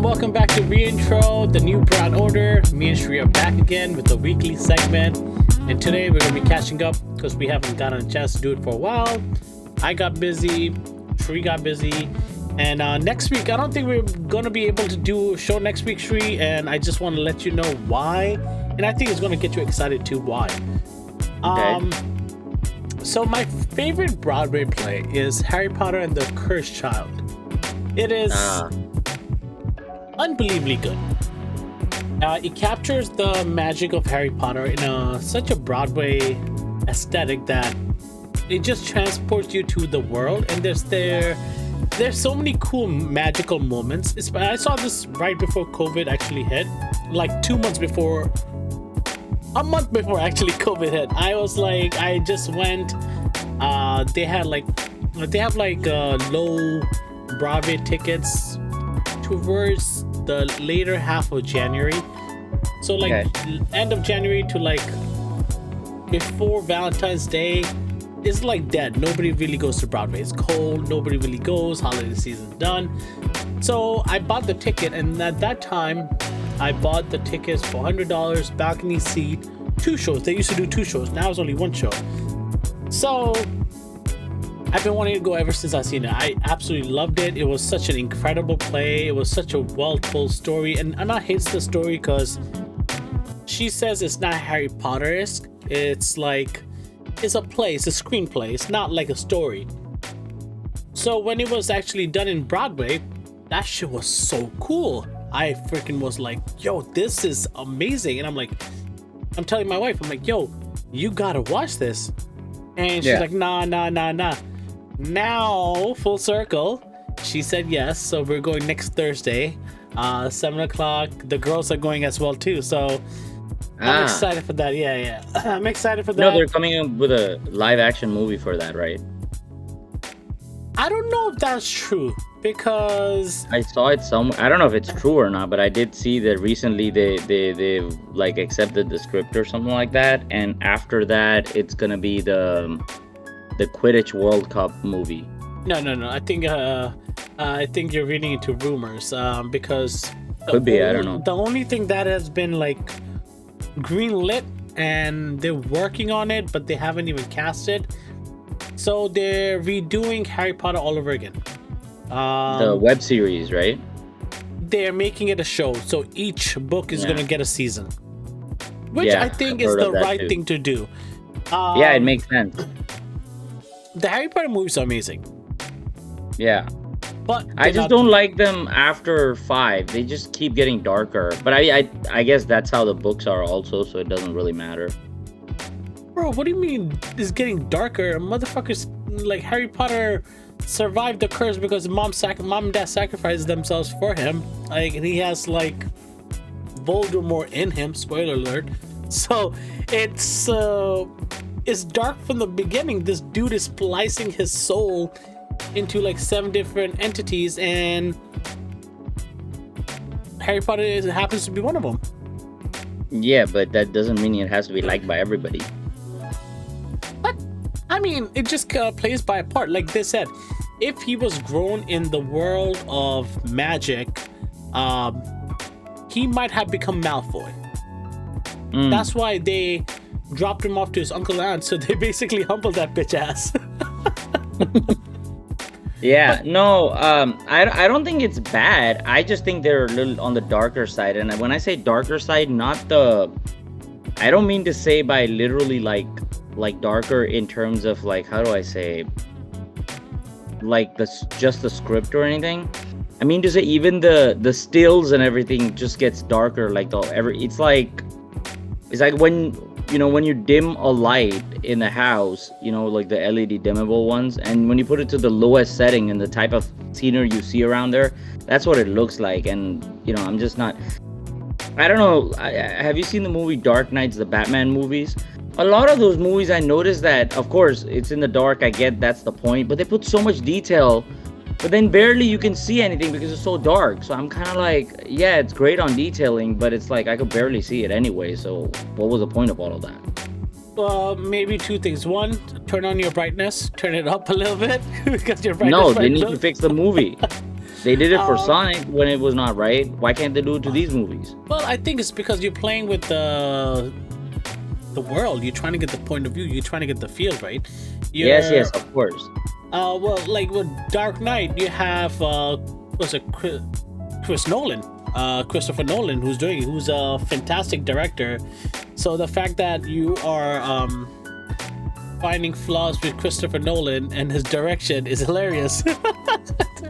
welcome back to Reintro, the new brown order. Me and Shri are back again with the weekly segment. And today we're going to be catching up because we haven't gotten a chance to do it for a while. I got busy, Shri got busy. And next week, I don't think we're going to be able to do a show next week, Shri. And I just want to let you know why. And I think it's going to get you excited too, why. Okay. So my favorite Broadway play is Harry Potter and the Cursed Child. It is unbelievably good. It captures the magic of Harry Potter in such a Broadway aesthetic that it just transports you to the world. And there's so many cool magical moments. I saw this right before COVID actually hit, like 2 months before. A month before actually COVID hit. I just went. They have low Broadway tickets towards the later half of January. So end of January to before Valentine's Day is dead. Nobody really goes to Broadway. It's cold. Nobody really goes. Holiday season's done. So I bought the ticket, and at that time I bought the tickets for $100, balcony seat, 2 shows. They used to do 2 shows. Now it's only 1 show. So I've been wanting to go ever since I've seen it. I absolutely loved it. It was such an incredible play. It was such a well-told story. And Anna hates the story because she says it's not Harry Potter-esque. It's a play. It's a screenplay. It's not like a story. So when it was actually done in Broadway, that shit was so cool. I freaking was like, yo, this is amazing. And I'm telling my wife, I'm like, yo, you gotta watch this. And she's like, nah. Now, full circle, she said yes. So we're going next Thursday, 7 o'clock. The girls are going as well too. So I'm excited for that. Yeah. I'm excited for that. No, they're coming up with a live action movie for that, right? I don't know if that's true because I saw it somewhere. I don't know if it's true or not, but I did see that recently they accepted the script or something like that, and after that it's gonna be the Quidditch World Cup movie. No. I think you're reading into rumors because Could be. I don't know. The only thing that has been greenlit and they're working on it, but they haven't even cast it. So they're redoing Harry Potter all over again. The web series, right? They're making it a show, so each book is going to get a season, which I think is the right thing to do. It makes sense. The Harry Potter movies are amazing. Yeah. But I just don't like them after 5. They just keep getting darker. But I guess that's how the books are also, so it doesn't really matter. Bro, what do you mean it's getting darker? Motherfuckers Harry Potter survived the curse because mom and dad sacrificed themselves for him. And he has Voldemort in him. Spoiler alert. So it's dark from the beginning. This dude is splicing his soul into 7 different entities, and Harry Potter happens to be one of them. Yeah, but that doesn't mean it has to be liked by everybody. But I mean, it just plays by a part. Like they said, if he was grown in the world of magic, he might have become Malfoy. That's why they dropped him off to his uncle and aunt, so they basically humbled that bitch ass. Yeah, no, I don't think it's bad. I just think they're a little on the darker side. And when I say darker side, I don't mean to say by literally like darker in terms of how do I say, just the script or anything. I mean to say even the stills and everything just gets darker. It's like when you dim a light in the house, the LED dimmable ones, and when you put it to the lowest setting and the type of scenery you see around there, that's what it looks like. And I'm just not, I don't know. Have you seen the movie Dark Knights, the Batman movies? A lot of those movies, I noticed that, of course, it's in the dark. I get that's the point, but they put so much detail, but then barely you can see anything because it's so dark. So I'm kind of yeah, it's great on detailing, but it's I could barely see it anyway. So what was the point of all of that? Maybe 2 things. One, turn on your brightness, turn it up a little bit because your brightness. No, they need to fix the movie. They did it for Um, Sonic when it was not right. Why can't they do it to these movies? well, I think it's because you're playing with the world. You're trying to get the point of view. You're trying to get the feel, right? Yes, You're yes, of course. well, like with Dark Knight, you have what's it, Chris Nolan, Christopher Nolan, who's a fantastic director. So the fact that you are finding flaws with Christopher Nolan and his direction is hilarious.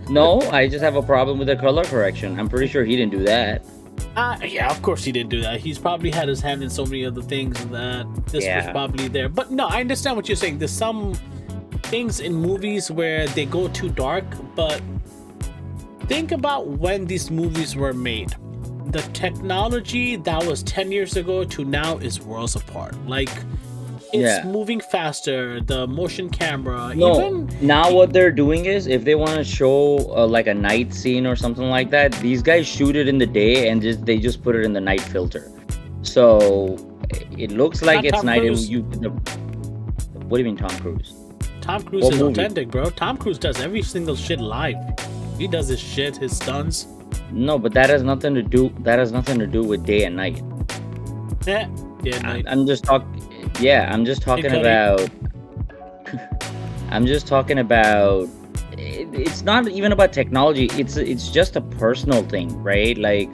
No, I just have a problem with the color correction. I'm pretty sure he didn't do that. Yeah, of course he didn't do that. He's probably had his hand in so many other things that this was probably there. But no, I understand what you're saying. There's some things in movies where they go too dark, but think about when these movies were made. The technology that was 10 years ago to now is worlds apart. Like, it's moving faster, the motion camera. No, Even now what they're doing is if they want to show like a night scene or something like that, these guys shoot it in the day and they just put it in the night filter. So it looks like it's Tom night. Cruise. What do you mean, Tom Cruise? Tom Cruise What is movie? authentic, bro. Tom Cruise does every single shit live. He does his shit, his stunts. No, but that has nothing to do. That has nothing to do with day and night. Yeah, night. I'm just talking. Yeah, I'm just talking Cody. about. I'm just talking about. It's not even about technology. It's just a personal thing, right? Like,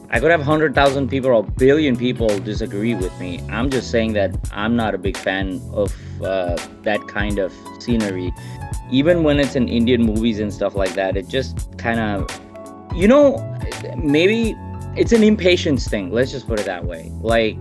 I could have 100,000 people or a billion people disagree with me. I'm just saying that I'm not a big fan of that kind of scenery. Even when it's in Indian movies and stuff like that, it just kind of, maybe it's an impatience thing. Let's just put it that way. Like,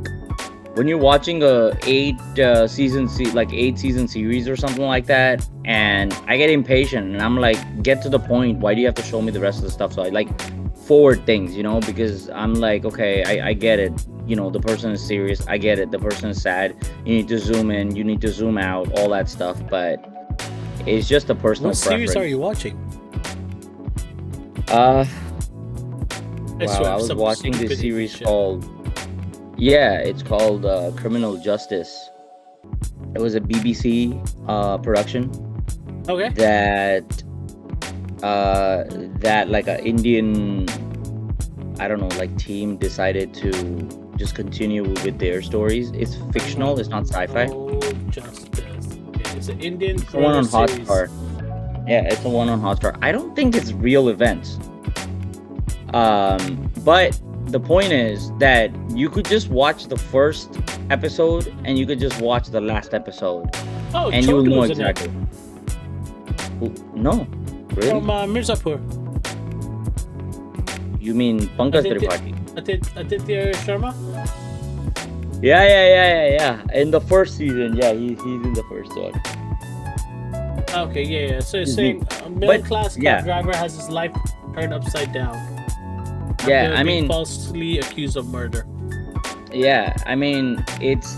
when you're watching a 8 season series or something like that, and I get impatient and I'm like, get to the point. Why do you have to show me the rest of the stuff? So I like forward things, because I'm like, okay, I get it. The person is serious. I get it. The person is sad. You need to zoom in. You need to zoom out. All that stuff. But it's just a personal What preference. series are you watching? Wow, I was watching this series called. Yeah, it's called Criminal Justice. It was a BBC production. Okay. That like a Indian, I don't know, like team decided to just continue with their stories. It's fictional. It's not sci-fi. Justice. Okay, it's an Indian. It's the one on series. Hotstar. Yeah, it's the one on Hotstar. I don't think it's real events. But the point is that you could just watch the first episode and you could just watch the last episode, and you will know exactly. No, really? From Mirzapur. You mean Pankaj Tripathi? Aditya Sharma? Yeah. In the first season, yeah, he's in the first one. Okay, yeah. So you're saying a middle-class cab driver has his life turned upside down. Yeah, I mean, falsely accused of murder. Yeah, I mean, it's,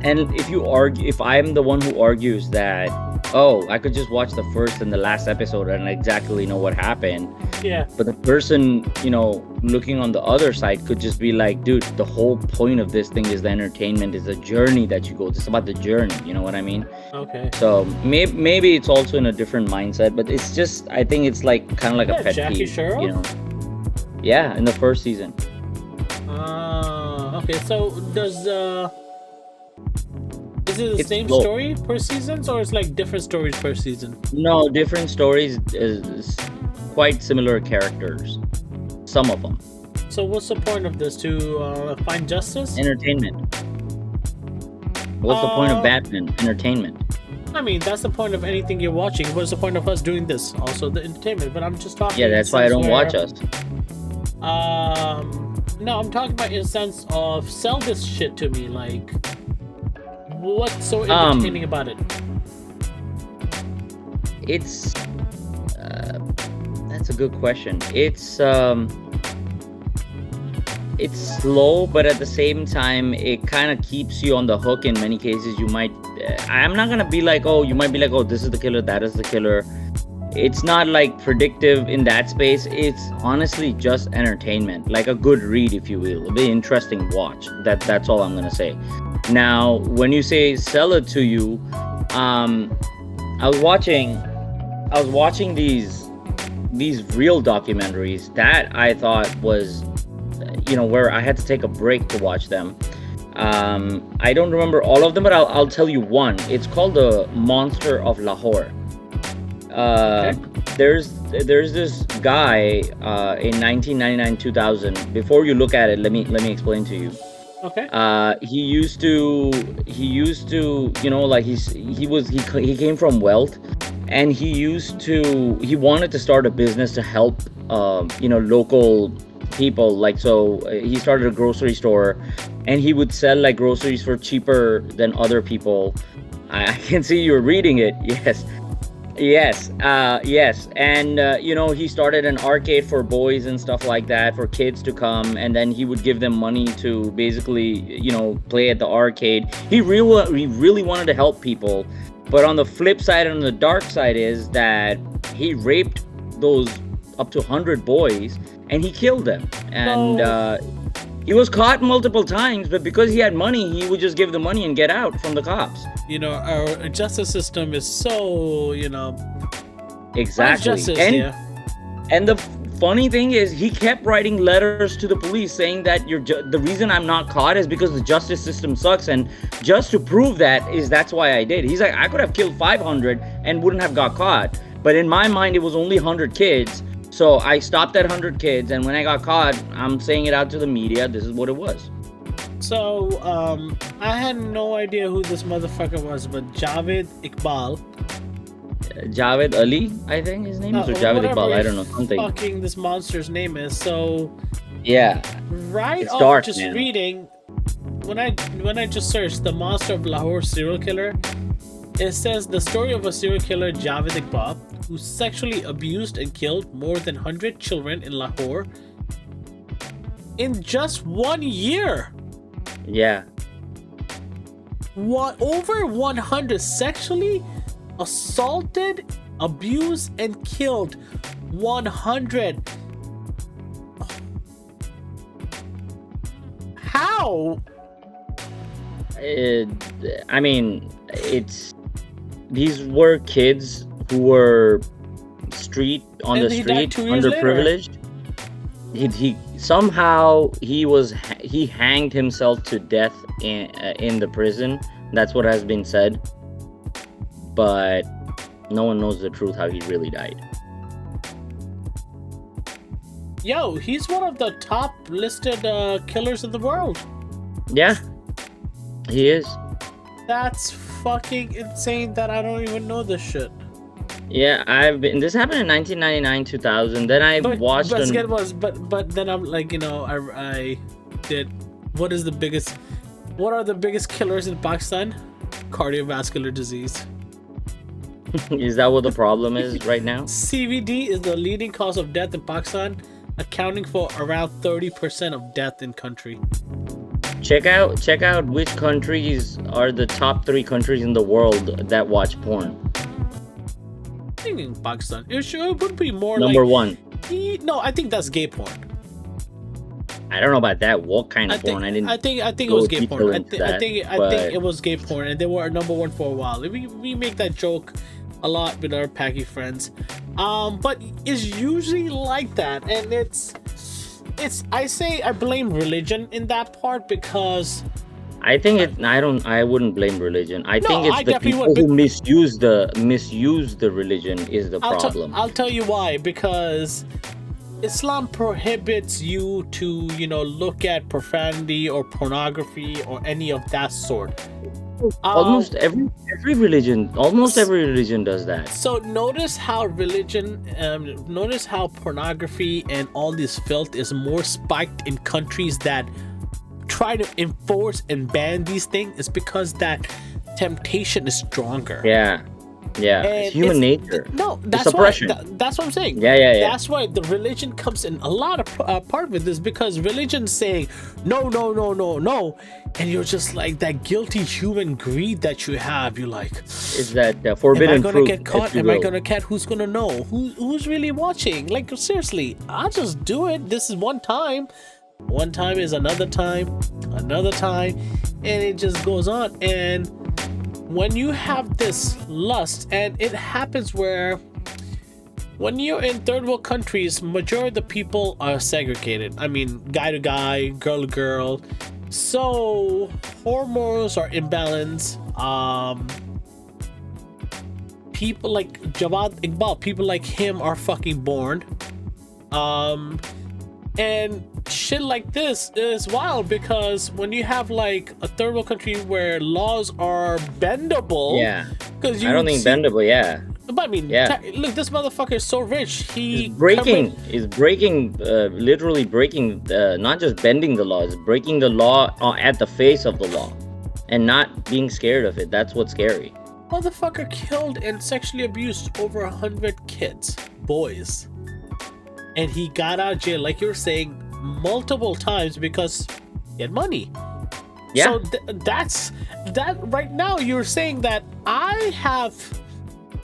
and if I'm the one who argues that, oh, I could just watch the first and the last episode and exactly know what happened. Yeah. But the person, looking on the other side could just be like, dude, the whole point of this thing is the entertainment, is the journey that you go. It's about the journey. You know what I mean? Okay. So maybe it's also in a different mindset, but it's just, I think it's like kind of like a pet Jackie peeve. Sherrill? Yeah, in the first season. Okay. So does is it the same story per season, or it's like different stories per season? No, different stories is quite similar characters. Some of them. So what's the point of this? To find justice? Entertainment. What's the point of Batman? Entertainment. I mean, that's the point of anything you're watching. What's the point of us doing this? Also, the entertainment. But I'm just talking. Yeah, that's why I don't watch us. No, I'm talking about in a sense of sell this shit to me. Like, what's so entertaining about it? It's that's a good question. It's slow, but at the same time, it kind of keeps you on the hook. In many cases, you might. I'm not gonna be like, oh, you might be like, oh, this is the killer, that is the killer. It's not like predictive in that space. It's honestly just entertainment, like a good read, if you will. It'll be an interesting watch. That's all I'm gonna say. Now, when you say sell it to you, I was watching these these real documentaries that I thought was, where I had to take a break to watch them. I don't remember all of them, but I'll tell you one. It's called The Monster of Lahore. Okay. There's this guy in 1999-2000. Before you look at it, let me explain to you. Okay. He used to like he came from wealth, and he wanted to start a business to help local people. Like, so he started a grocery store, and he would sell like groceries for cheaper than other people. I can see you're reading it. Yes, and he started an arcade for boys and stuff like that, for kids to come, and then he would give them money to basically play at the arcade. He really wanted to help people, but on the flip side and on the dark side is that he raped those up to 100 boys, and he killed them, and he was caught multiple times, but because he had money, he would just give the money and get out from the cops. Our justice system is so, Exactly. Justice, and the funny thing is, he kept writing letters to the police saying that the reason I'm not caught is because the justice system sucks, and just to prove that's why I did. He's like, I could have killed 500 and wouldn't have got caught, but in my mind, it was only 100 kids. So I stopped at 100 kids, and when I got caught, I'm saying it out to the media. This is what it was. So, I had no idea who this motherfucker was, but Javed Iqbal. Javed Ali, I think his name is, or Javed Iqbal, I don't know, something. Fucking this monster's name is. So, yeah, right it's off dark, just man. reading, when I just searched the Monster of Lahore serial killer, it says the story of a serial killer, Javed Iqbal, who sexually abused and killed more than 100 children in Lahore in just 1 year. Yeah. Over 100 sexually assaulted, abused, and killed 100. How? I mean, these were kids who were on the street, underprivileged. He somehow he hanged himself to death in the prison. That's what has been said, but no one knows the truth, how he really died. Yo, he's one of the top listed killers in the world. Yeah, he is. That's fucking insane that I don't even know this shit. Yeah, this happened in 1999-2000. Then I watched but then I'm like, I did, what are the biggest killers in Pakistan? Cardiovascular disease. Is that what the problem is right now? CVD is the leading cause of death in Pakistan, accounting for around 30% of death in country. Check out which countries are the top 3 countries in the world that watch porn. I think in Pakistan, it would be more number like, 1. No, I think that's gay porn. I don't know about that. What kind of porn? I think it was gay porn. I think it was gay porn, and they were number 1 for a while. We make that joke a lot with our Packy friends, but it's usually like that, and it's I blame religion in that part, because I think I wouldn't blame religion. I think it's the people who misuse the religion is the problem. I'll tell you why. Because Islam prohibits you to, look at profanity or pornography or any of that sort. Almost every religion does that. So notice how pornography and all this filth is more spiked in countries that try to enforce and ban these things. Is because that temptation is stronger. Yeah, it's human nature. No, that's suppression. That's what I'm saying. Yeah. That's why the religion comes in a lot of part with this, because religion's saying no, and you're just like, that guilty human greed that you have. You're like, is that forbidden fruit? Am I gonna get caught? Am I gonna catch? Who's gonna know? Who's really watching? Like, seriously, I'll just do it. This is one time. One time is another time, and it just goes on. And when you have this lust, and it happens where when you're in third world countries, majority of the people are segregated. I mean, guy to guy, girl to girl. So hormones are imbalanced. People like Jawad Iqbal, people like him are fucking born. And shit like this is wild because when you have like a third world country where laws are bendable, because I don't think bendable, but I mean, look, this motherfucker is so rich. He's breaking, literally breaking, not just bending the law, is breaking the law at the face of the law, and not being scared of it. That's what's scary. Motherfucker killed and sexually abused over 100 kids, boys. And he got out of jail, like you were saying, multiple times because he had money. Yeah. So that's that. Right now, you're saying that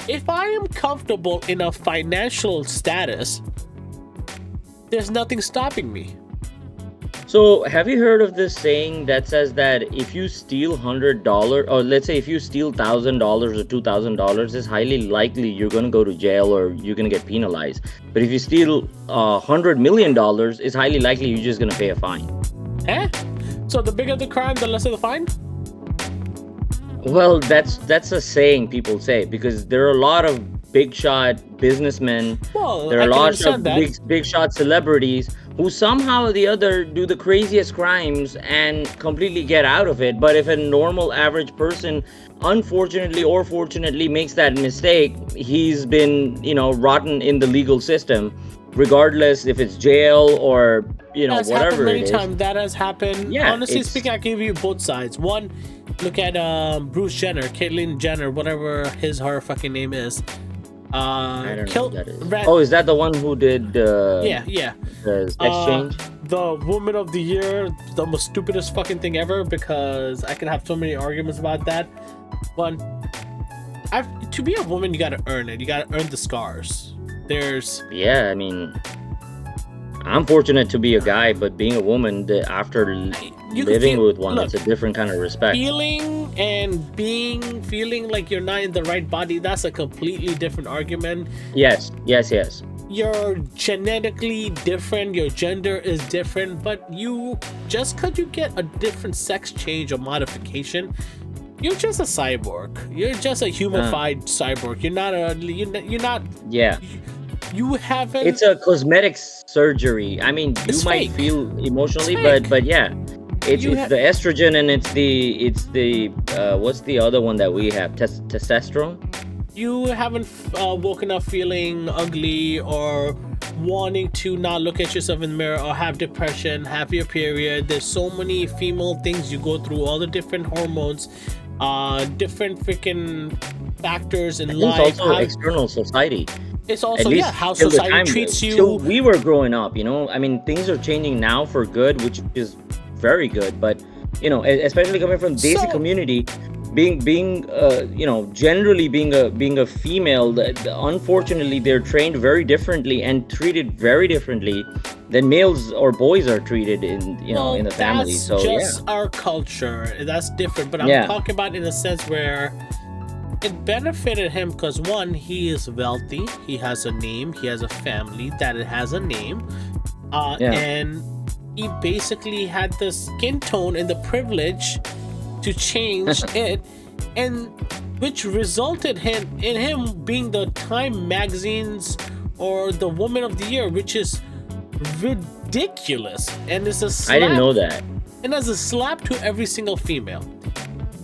if I am comfortable in a financial status, there's nothing stopping me. So have you heard of this saying that says that if you steal $100, or let's say if you steal $1,000 or $2,000, it's highly likely you're going to go to jail or you're going to get penalized. But if you steal $100 million, it's highly likely you're just going to pay a fine. So the bigger the crime, the lesser the fine? Well, that's a saying people say because there are a lot of big shot businessmen. Well, there are a lot of big shot celebrities who somehow or the other do the craziest crimes and completely get out of it. But if a normal average person, unfortunately or fortunately, makes that mistake, he's been, rotten in the legal system, regardless if it's jail or, whatever it is. Many times that has happened. Yeah, honestly speaking, I give you both sides. One, look at Bruce Jenner, Caitlyn Jenner, whatever her fucking name is. I don't know who that is. Is that the one who did the sex change? The woman of the year, the most stupidest fucking thing ever, because I can have so many arguments about that. One, to be a woman, you gotta earn it. You gotta earn the scars. I mean, I'm fortunate to be a guy, but being a woman, after living with one, it's a different kind of respect. Feeling like you're not in the right body, that's a completely different argument. Yes. You're genetically different, your gender is different, but just because you get a different sex change or modification, you're just a cyborg. You're just a humanified cyborg. You're not. Yeah. You haven't. It's a cosmetic surgery. I mean, you might feel emotionally, but yeah. It's the estrogen and it's the what's the other one that we have? Testosterone? You haven't woken up feeling ugly or wanting to not look at yourself in the mirror or have depression, have your period. There's so many female things you go through, all the different hormones, different freaking factors in life. It's also external society. It's also how society treats you. Till we were growing up, I mean, things are changing now for good, which is very good, but especially coming from the desi community, being generally being a female, unfortunately they're trained very differently and treated very differently than males or boys are treated in in the family. So just our culture, that's different, but I'm talking about in a sense where it benefited him because one, he is wealthy, he has a name, he has a family that it has a name, and he basically had the skin tone and the privilege to change it, and which resulted in him being the Time magazine's or the Woman of the Year, which is ridiculous, and it's a slap. I didn't know that. And as a slap to every single female.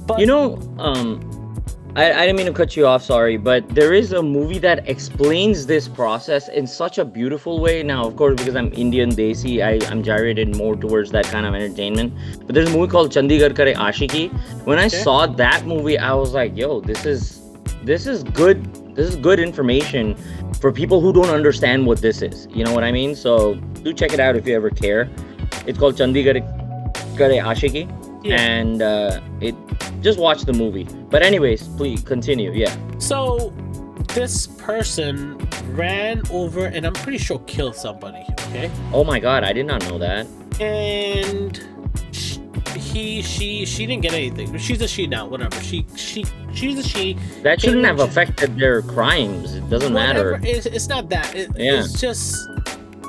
But I didn't mean to cut you off, sorry, but there is a movie that explains this process in such a beautiful way. Now, of course, because I'm Indian Desi, I'm gyrated more towards that kind of entertainment. But there's a movie called Chandigarh Kare Aashiki. When I saw that movie, I was like, yo, this is good. This is good information for people who don't understand what this is. You know what I mean? So do check it out if you ever care. It's called Chandigarh Kare Aashiki. And it just watch the movie. But anyways, please continue. So this person ran over and I'm pretty sure killed somebody. Okay. Oh my god, I did not know that. And she didn't get anything. She's a she now, whatever. She's a she. That shouldn't have affected their crimes. It doesn't matter. It's not that. Yeah. It's just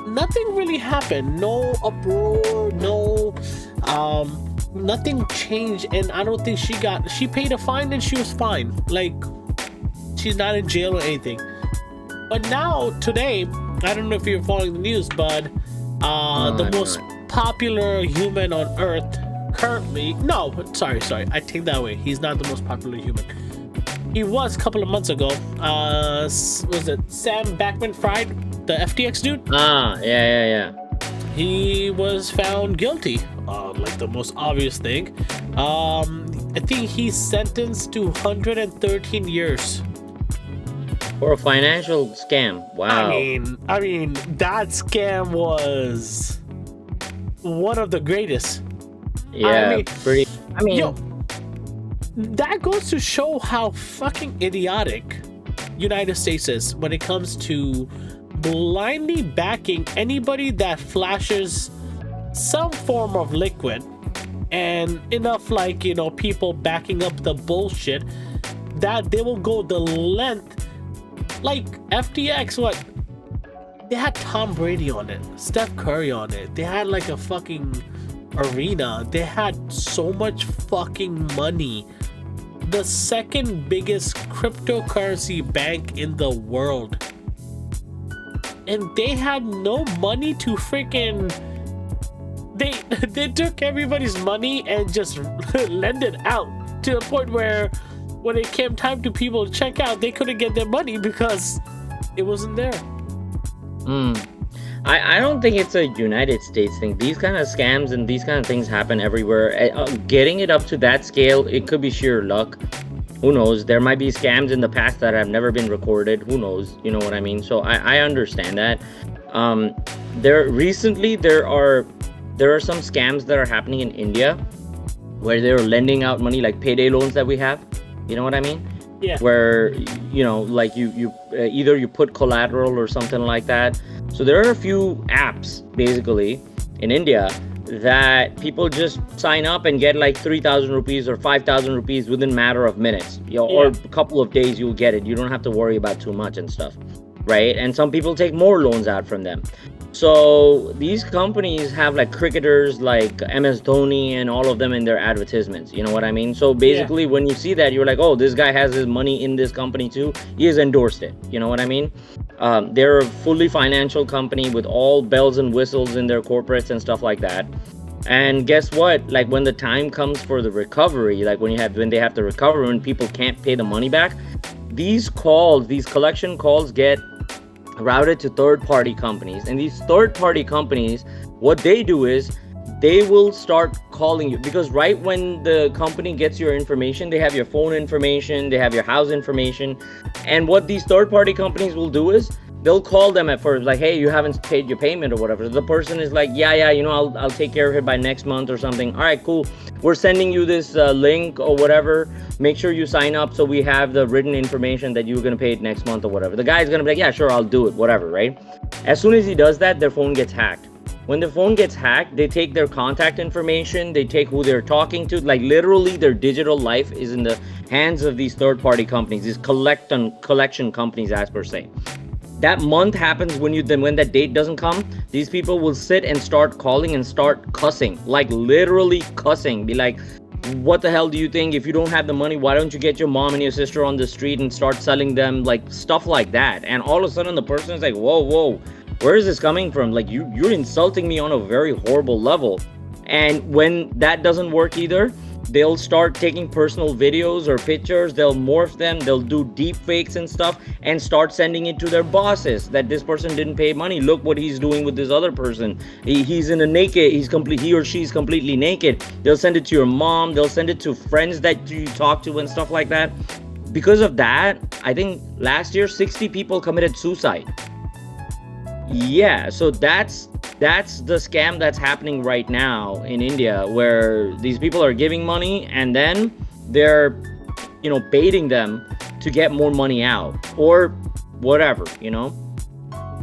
nothing really happened. No uproar. No, nothing changed. And I don't think she paid a fine and she was fine. Like, she's not in jail or anything. But now today, I don't know if you're following the news, but the most popular human on Earth currently. No, sorry. I take that away. He's not the most popular human. He was a couple of months ago. Was it Sam Bankman-Fried, the FTX dude? Yeah. He was found guilty. Like the most obvious thing. I think he's sentenced to 113 years. For a financial scam. Wow. I mean, that scam was one of the greatest. Yeah, yo, that goes to show how fucking idiotic United States is when it comes to blindly backing anybody that flashes some form of liquid, and enough, like, you know, people backing up the bullshit that they will go the length. Like FTX, what? They had Tom Brady on it, Steph Curry on it. They had like a fucking arena. They had so much fucking money. The second biggest cryptocurrency bank in the world. And they had no money to freaking... They took everybody's money and just lend it out to the point where when it came time to people to check out, they couldn't get their money because it wasn't there. I don't think it's a United States thing. These kind of scams and these kind of things happen everywhere. Getting it up to that scale, it could be sheer luck. Who knows? There might be scams in the past that have never been recorded. Who knows? You know what I mean? So I understand that. There are some scams that are happening in India where they're lending out money, like payday loans that we have. You know what I mean? Yeah. Where, you know, like you either you put collateral or something like that. So there are a few apps basically in India that people just sign up and get like 3,000 rupees or 5,000 rupees within a matter of minutes, you know, or a couple of days you'll get it. You don't have to worry about too much and stuff, right? And some people take more loans out from them. So these companies have like cricketers like MS Dhoni and all of them in their advertisements. You know what I mean? So basically when you see that, you're like, oh, this guy has his money in this company too. He has endorsed it. You know what I mean? They're a fully financial company with all bells and whistles in their corporates and stuff like that. And guess what? Like when the time comes for the recovery, like when they have to recover, when people can't pay the money back, these collection calls get routed to third-party companies. And these third-party companies, what they do is they will start calling you, because right when the company gets your information, they have your phone information, they have your house information. And what these third-party companies will do is they'll call them at first, like, hey, you haven't paid your payment or whatever. The person is like, yeah, you know, I'll take care of it by next month or something. All right, cool. We're sending you this link or whatever. Make sure you sign up so we have the written information that you're going to pay it next month or whatever. The guy's going to be like, yeah, sure, I'll do it, whatever, right? As soon as he does that, their phone gets hacked. When the phone gets hacked, they take their contact information, they take who they're talking to, like literally their digital life is in the hands of these third-party companies, these collection companies, as per se. That month happens when that date doesn't come, these people will sit and start calling and start cussing, like literally cussing. Be like, what the hell do you think? If you don't have the money, why don't you get your mom and your sister on the street and start selling them, like stuff like that. And all of a sudden the person is like, whoa, where is this coming from? Like you're insulting me on a very horrible level. And when that doesn't work either, they'll start taking personal videos or pictures, they'll morph them, they'll do deep fakes and stuff and start sending it to their bosses that this person didn't pay money. Look what he's doing with this other person. He's in a naked, he or she's completely naked. They'll send it to your mom, they'll send it to friends that you talk to and stuff like that. Because of that, I think last year 60 people committed suicide. Yeah, so that's the scam that's happening right now in India, where these people are giving money and then they're, you know, baiting them to get more money out or whatever, you know.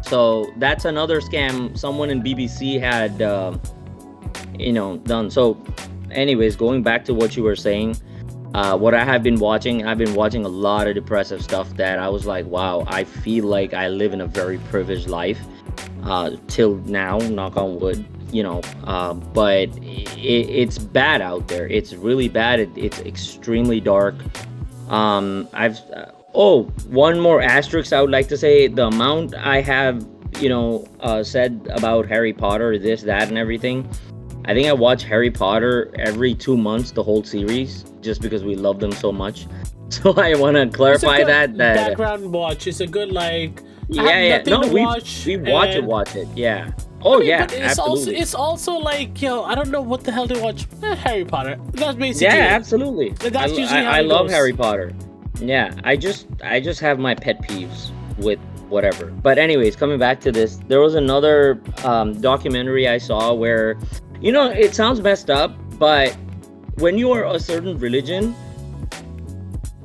So that's another scam someone in BBC had, you know, done. So anyways, going back to what you were saying, what I've been watching a lot of depressive stuff that I was like, wow, I feel like I live in a very privileged life, till now, knock on wood, but it's bad out there. It's really bad. It's extremely dark. I've one more asterisk I would like to say: the amount I have, said about Harry Potter, this, that, and everything. I think I watch Harry Potter every 2 months, the whole series, just because we love them so much. So I want to clarify that background watch. It's a good like. Yeah. No, we watch it. Yeah. Oh, yeah, but absolutely. It's also like, I don't know what the hell to watch. Harry Potter. That's basically. Yeah, absolutely. That's usually how I it love goes. Harry Potter. Yeah, I just have my pet peeves with whatever. But anyways, coming back to this, there was another documentary I saw where, it sounds messed up, but when you are a certain religion,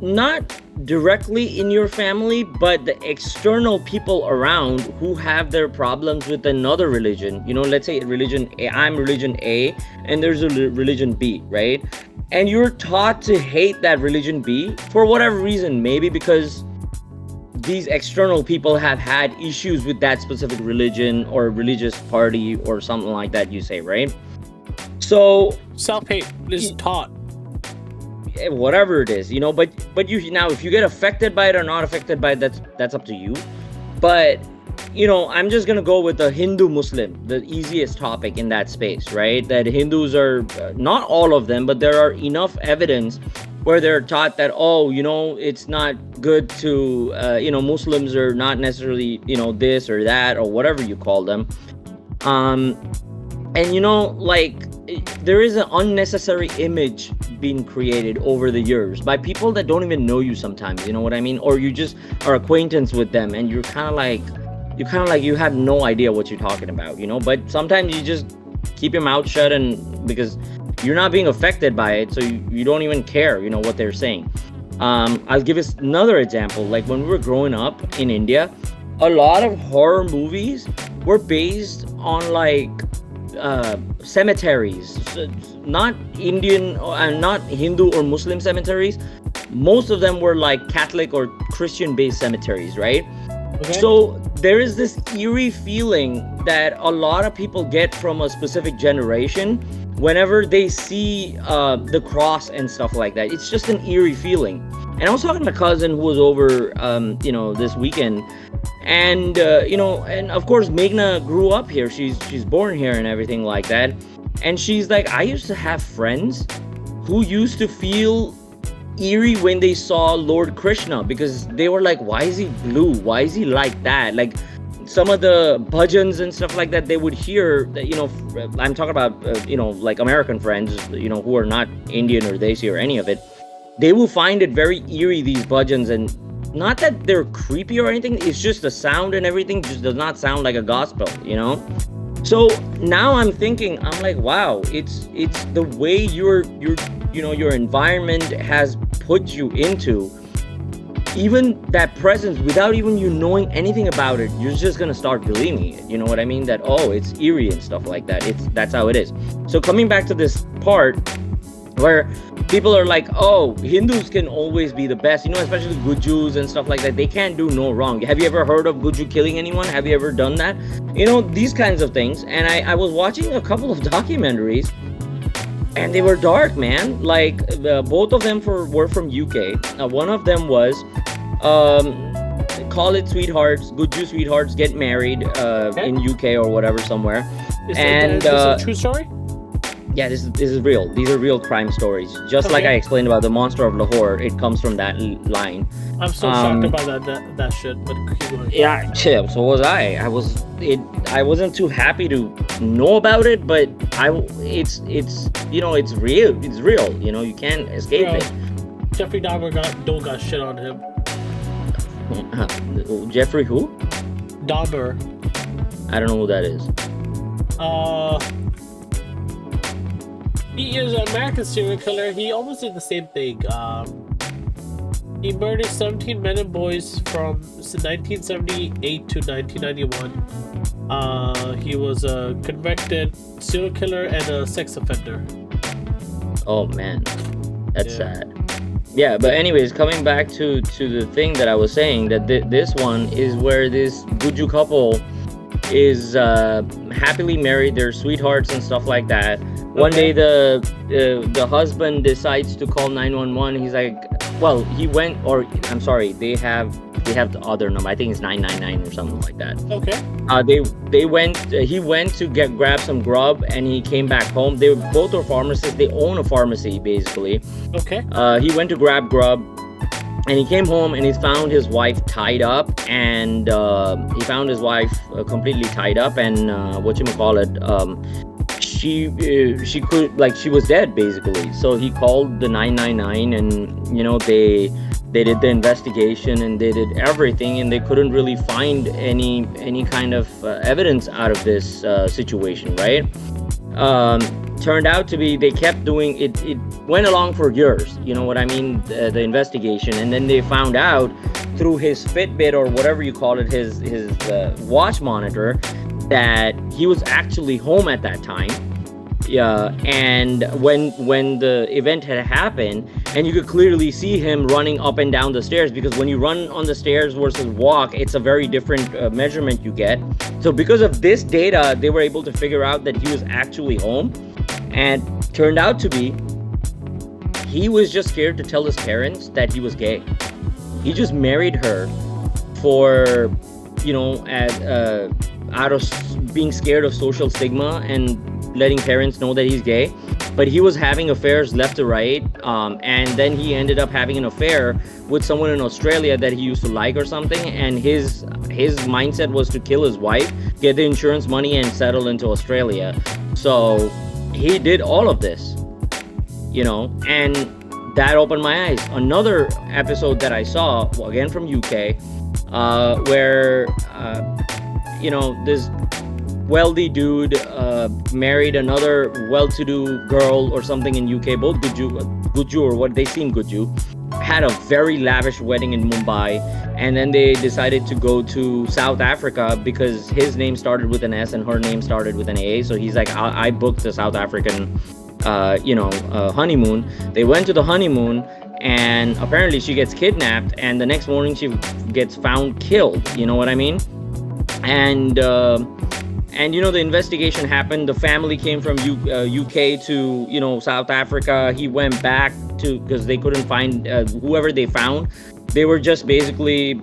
not directly in your family, but the external people around who have their problems with another religion, let's say religion A, I'm religion A, and there's a religion B, right? And you're taught to hate that religion B for whatever reason, maybe because these external people have had issues with that specific religion or religious party or something like that, you say, right? So self-hate is taught. Whatever it is, but you now, if you get affected by it or not affected by it, that's up to you. But I'm just gonna go with the Hindu Muslim, the easiest topic in that space, right? That Hindus are not all of them, but there are enough evidence where they're taught that, it's not good to Muslims are not necessarily this or that or whatever you call them, and there is an unnecessary image being created over the years by people that don't even know you sometimes, you know what I mean? Or you just are acquaintance with them and you're kind of like you have no idea what you're talking about, but sometimes you just keep your mouth shut, and because you're not being affected by it, so you don't even care, what they're saying. I'll give us another example. Like when we were growing up in India, a lot of horror movies were based on like cemeteries, not Indian and not Hindu or Muslim cemeteries. Most of them were like Catholic or Christian based cemeteries, right? Okay. So there is this eerie feeling that a lot of people get from a specific generation whenever they see the cross and stuff like that. It's just an eerie feeling. And I was talking to my cousin who was over this weekend, and and of course Meghna grew up here. She's born here and everything like that. And she's like, I used to have friends who used to feel eerie when they saw Lord Krishna, because they were like, why is he blue? Why is he like that? Like some of the bhajans and stuff like that they would hear, that, I'm talking about like American friends, who are not Indian or desi or any of it. They will find it very eerie, these bhajans, and not that they're creepy or anything, it's just the sound and everything just does not sound like a gospel, So now I'm thinking, I'm like, wow, it's the way your environment has put you into, even that presence, without even you knowing anything about it, you're just gonna start believing it. You know what I mean? That, it's eerie and stuff like that. That's how it is. So coming back to this part where people are like, Hindus can always be the best, especially good Jews and stuff like that. They can't do no wrong. Have you ever heard of good Jew killing anyone? Have you ever done that? These kinds of things. And I was watching a couple of documentaries, and they were dark, man. Like both of them were from UK. One of them was college sweethearts, good Jew sweethearts get married in UK or whatever somewhere. Is this a true story? Yeah, this is real. These are real crime stories. Just like I explained about the Monster of Lahore, it comes from that line. I'm so shocked about that shit. But keep going. Yeah, so was I. I wasn't too happy to know about it, but it's real. It's real. You can't escape it. Jeffrey Dahmer got shit on him. Jeffrey who? Dahmer. I don't know who that is. He is an American serial killer. He almost did the same thing. He murdered 17 men and boys from 1978 to 1991. He was a convicted serial killer and a sex offender. Oh man, that's Yeah. sad. Yeah, but anyways, coming back to the thing that I was saying, that this one is where this Guju couple is happily married. They're sweethearts and stuff like that. One day, the husband decides to call 911. He's like, well, he went, or I'm sorry, they have the other number. I think it's 999 or something like that. Okay. They went. He went to grab some grub, and he came back home. They both are pharmacists. They own a pharmacy basically. Okay. He went to grab grub, and he came home and he found his wife tied up, and he found his wife completely tied up, and she could, like, she was dead basically. So he called the 999, and they did the investigation and they did everything, and they couldn't really find any kind of evidence out of this situation, right? Turned out to be, they kept doing it. It went along for years, you know what I mean, the investigation, and then they found out through his Fitbit, or whatever you call it, his watch monitor, that he was actually home at that time. Yeah, and when the event had happened, and you could clearly see him running up and down the stairs, because when you run on the stairs versus walk, it's a very different measurement you get. So because of this data, they were able to figure out that he was actually home, and turned out to be, he was just scared to tell his parents that he was gay. He just married her for, out of being scared of social stigma and letting parents know that he's gay. But he was having affairs left to right, and then he ended up having an affair with someone in Australia that he used to like or something, and his mindset was to kill his wife, get the insurance money, and settle into Australia. So he did all of this, and that opened my eyes. Another episode that I saw, again from UK, where this wealthy dude married another well-to-do girl or something in UK. Both Guju, or what they seem Guju, had a very lavish wedding in Mumbai, and then they decided to go to South Africa because his name started with an S and her name started with an A. So he's like, I booked the South African honeymoon. They went to the honeymoon, and apparently she gets kidnapped, and the next morning she gets found killed. You know what I mean? And the investigation happened. The family came from UK to South Africa. He went back to, because they couldn't find whoever they found. They were just basically,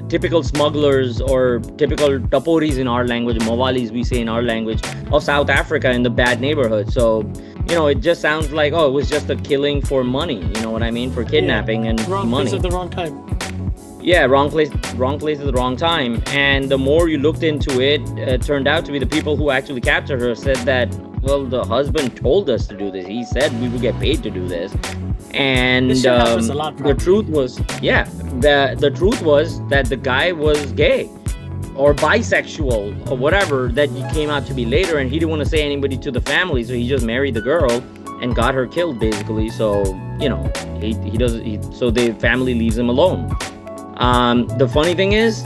typical smugglers, or typical taporis in our language, mawalis we say in our language, of South Africa, in the bad neighborhood. So it just sounds like, it was just a killing for money, you know what I mean, for kidnapping and wrong money. Place at the wrong time. Yeah, wrong place at the wrong time. And the more you looked into it, it turned out to be the people who actually captured her said that, well, the husband told us to do this. He said we would get paid to do this. And this shit happens a lot, the truth was, the truth was that the guy was gay or bisexual or whatever that he came out to be later, and he didn't want to say anybody to the family, so he just married the girl and got her killed basically. So so the family leaves him alone. The funny thing is,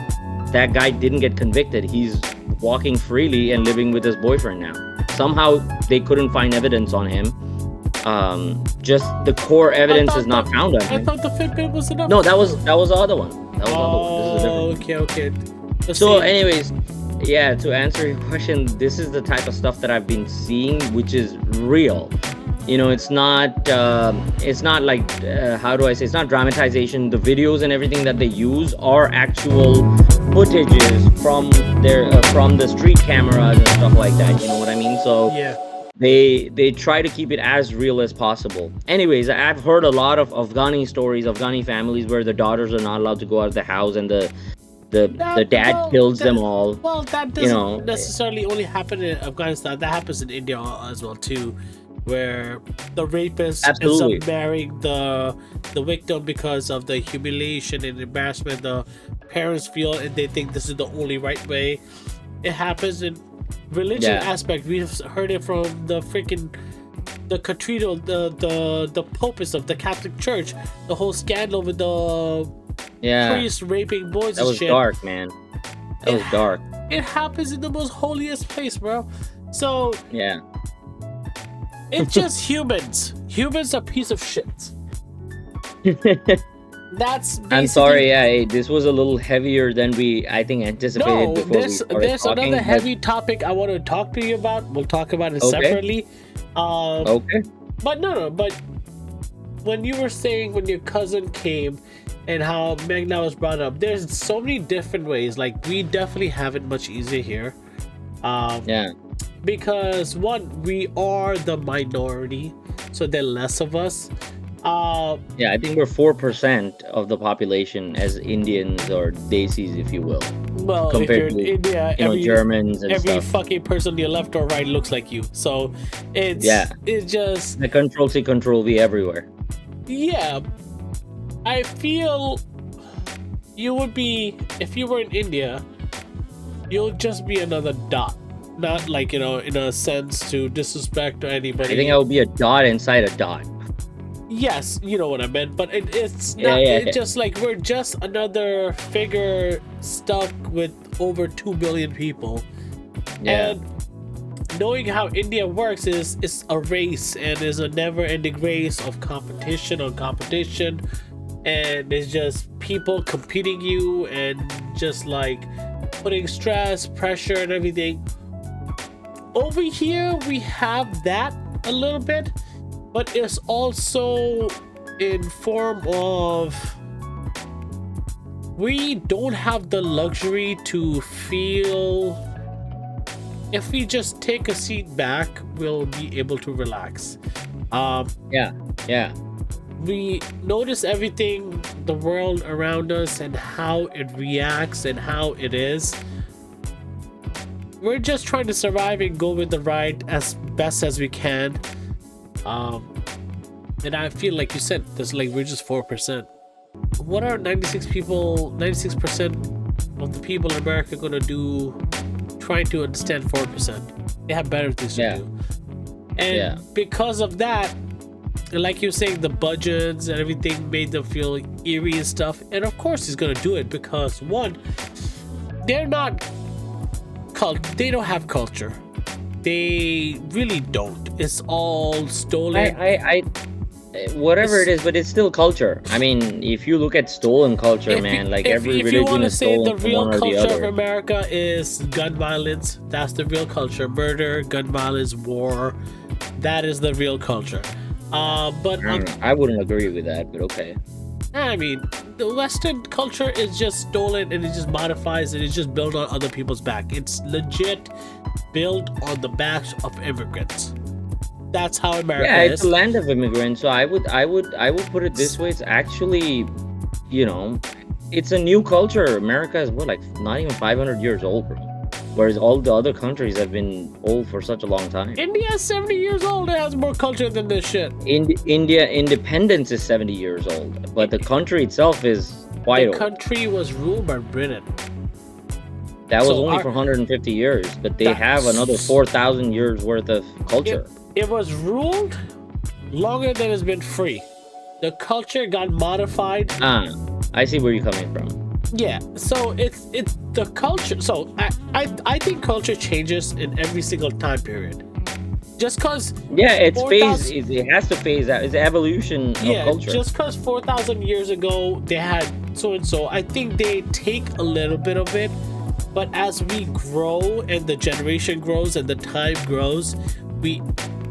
that guy didn't get convicted. He's walking freely and living with his boyfriend now. Somehow they couldn't find evidence on him. Just the core evidence is not found on him. I thought the Fitbit was enough. No, that was the other one. That was the other one. This is a different one. Okay. So anyways, yeah, to answer your question, this is the type of stuff that I've been seeing, which is real. It's not like, how do I say, it's not dramatization. The videos and everything that they use are actual footages from the street cameras and stuff like that, you know what I mean? So yeah, they try to keep it as real as possible. Anyways, I've heard a lot of Afghani stories, Afghani families where the daughters are not allowed to go out of the house, and the dad kills them all. Well, that doesn't necessarily only happen in Afghanistan. That happens in India as well too, where the rapist ends up marrying the victim because of the humiliation and embarrassment the parents feel, and they think this is the only right way. It happens in religion aspect. We've heard it from the cathedral, the popes of the Catholic Church, the whole scandal with the priests raping boys. That was dark, man. That was dark. It happens in the most holiest place, bro. So It's just humans. Humans are a piece of shit. That's basically... I'm sorry. Yeah, this was a little heavier than I think anticipated No, before we started there's talking. another heavy topic I want to talk to you about. We'll talk about it separately. Okay. But but when you were saying when your cousin came and how Magna was brought up, there's so many different ways. Like, we definitely have it much easier here. Yeah. Because one, we are the minority, so there are less of us. Yeah, I think we're 4% of the population as Indians or desis, if you will. Well, if you're in India, Germans and every stuff. fucking person to your left or right looks like you. So it's just the Control-C, Control-V everywhere. Yeah, I feel you would be, if you were in India, you'll just be another dot. Not like, in a sense to disrespect anybody. I think I would be a dot inside a dot. Yes, you know what I meant, but it's not. It's just like we're just another figure stuck with over 2 billion people. Yeah. And knowing how India works is it's a race, and is a never-ending race of competition on competition, and it's just people competing you and just like putting stress, pressure, and everything. Over here, we have that a little bit. But it's also in form of we don't have the luxury to feel if we just take a seat back, we'll be able to relax. Yeah. We notice everything, the world around us and how it reacts and how it is. We're just trying to survive and go with the ride as best as we can. And I feel like you said, we're just 4%. What are 96% of the people in America gonna do trying to understand 4%? They have better things to do. And because of that, like you're saying, the budgets and everything made them feel eerie and stuff. And of course he's gonna do it because one, they don't have culture. They really don't. It's all stolen. Whatever it is, but it's still culture. I mean, if you look at stolen culture, every religion is stolen the real from one or the culture other. of America is gun violence. That's the real culture. Murder, gun violence, war. That is the real culture. But I wouldn't agree with that, but okay. I mean, the Western culture is just stolen, and it just modifies, and it's just built on other people's back. It's legit built on the backs of immigrants. That's how America is. Yeah, it's a land of immigrants. So I would put it this way. It's actually, it's a new culture. America is not even 500 years old, bro. Whereas all the other countries have been old for such a long time. India is 70 years old. It has more culture than this shit. India independence is 70 years old, but the country itself is quite old. The country was ruled by Britain. That was only for 150 years, but they have another 4,000 years worth of culture. It was ruled longer than it's been free. The culture got modified. I see where you're coming from. Yeah, so it's the culture. So I think culture changes in every single time period. Just cause it's phase. It has to phase out. It's evolution of culture. Just cause 4,000 years ago they had so and so. I think they take a little bit of it, but as we grow and the generation grows and the time grows, we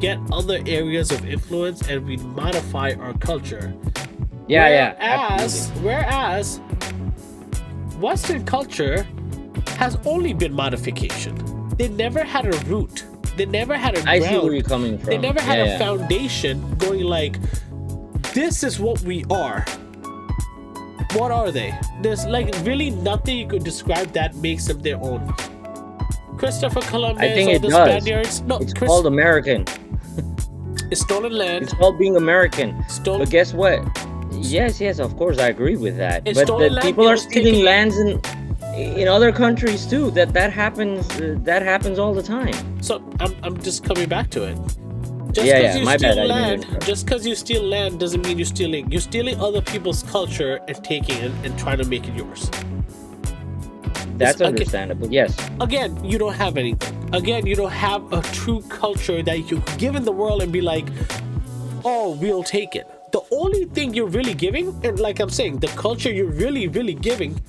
get other areas of influence and we modify our culture. Whereas Western culture has only been modification. They never had a root. They never had a ground. I see where you're coming from. They never had a foundation going like, this is what we are. What are they? There's really nothing you could describe that makes them their own. Christopher Columbus, I think or it the does. Spaniards. No, it's called American. It's stolen land. It's called being American. But guess what? Yes, of course, I agree with that. But people are stealing lands in other countries too. That happens. That happens all the time. So I'm just coming back to it. Just because you steal land doesn't mean you're stealing. You're stealing other people's culture and taking it and trying to make it yours. That's understandable. Yes. Again, you don't have anything. again, you don't have a true culture that you can give in the world and be like, oh, we'll take it. The only thing you're really giving, and like I'm saying, the culture you're really, really giving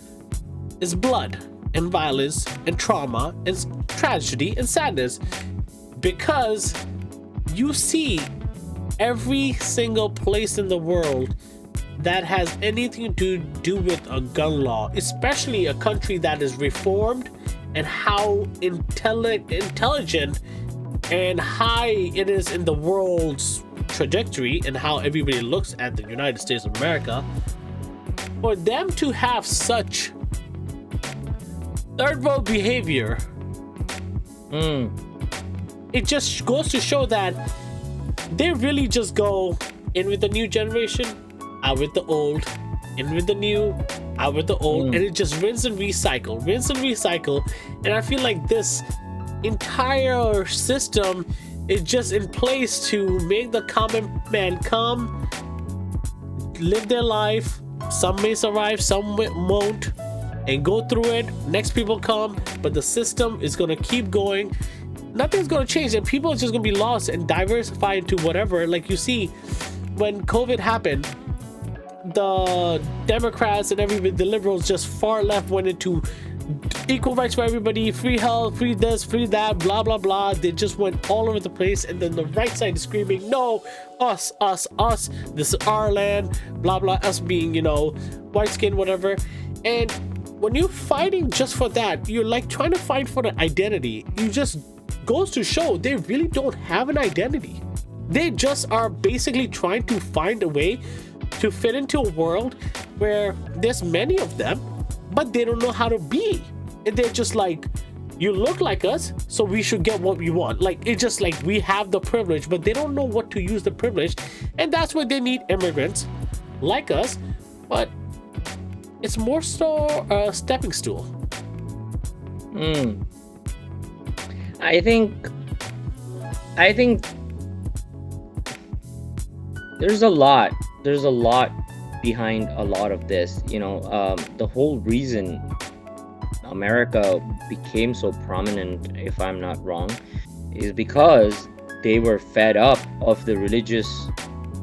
is blood and violence and trauma and tragedy and sadness. Because you see every single place in the world that has anything to do with a gun law, especially a country that is reformed, and how intelligent and high it is in the world's trajectory, and how everybody looks at the United States of America, for them to have such third world behavior, it just goes to show that they really just go in with the new generation, out with the old, in with the new, out with the old, and it just rinse and recycle. And I feel like this entire system is just in place to make the common man come, live their life. Some may survive, some won't, and go through it. Next people come, but the system is gonna keep going. Nothing's gonna change, and people are just gonna be lost and diversify into whatever. Like you see, when COVID happened, the Democrats and everybody, the liberals, just far left, went into equal rights for everybody, free health, free this, free that, blah blah blah. They just went all over the place, and then the right side is screaming, no, us, this is our land, blah blah, us being, you know, white skin, whatever. And when you're fighting just for that, you're like trying to fight for the identity. You just goes to show they really don't have an identity. They just are basically trying to find a way to fit into a world where there's many of them, but they don't know how to be. And they're just like, you look like us, so we should get what we want. Like, it's just like we have the privilege, but they don't know what to use the privilege. And that's why they need immigrants like us, but it's more so a stepping stool. I think there's a lot behind a lot of this. You know, the whole reason America became so prominent, if I'm not wrong, is because they were fed up of the religious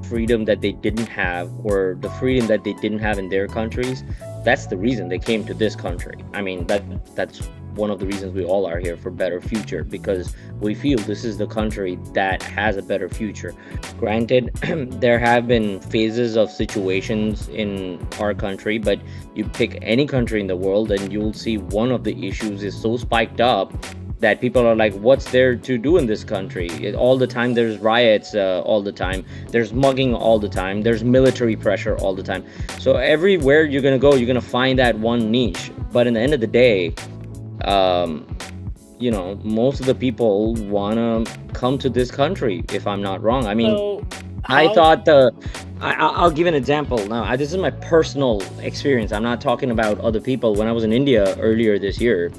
freedom that they didn't have, or the freedom that they didn't have in their countries. That's the reason they came to this country. I mean, that's one of the reasons we all are here, for better future, because we feel this is the country that has a better future. Granted, there have been phases of situations in our country, but you pick any country in the world and you'll see one of the issues is so spiked up that people are like, what's there to do in this country? All the time there's riots, all the time there's mugging, all the time there's military pressure, all the time. So everywhere you're gonna go, you're gonna find that one niche. But in the end of the day, you know, most of the people wanna come to this country, if I'm not wrong. I mean, so I thought I'll give an example now. This is my personal experience. I'm not talking about other people. When I was in India earlier this year,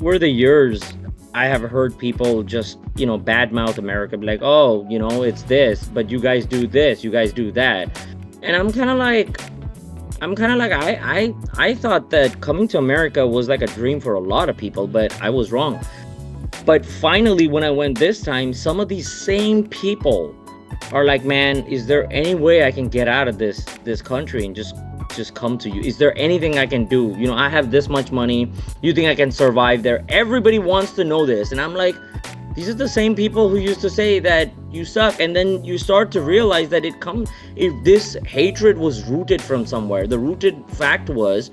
over the years, I have heard people just, you know, badmouth America, be like, oh, you know, it's this, but you guys do this, you guys do that. And I'm kind of like, I thought that coming to America was like a dream for a lot of people, but I was wrong. But finally, when I went this time, some of these same people are like, man, is there any way I can get out of this country and just come to you? Is there anything I can do? You know, I have this much money. You think I can survive there? Everybody wants to know this. And I'm like, these are the same people who used to say that you suck. And then you start to realize that if this hatred was rooted from somewhere, the rooted fact was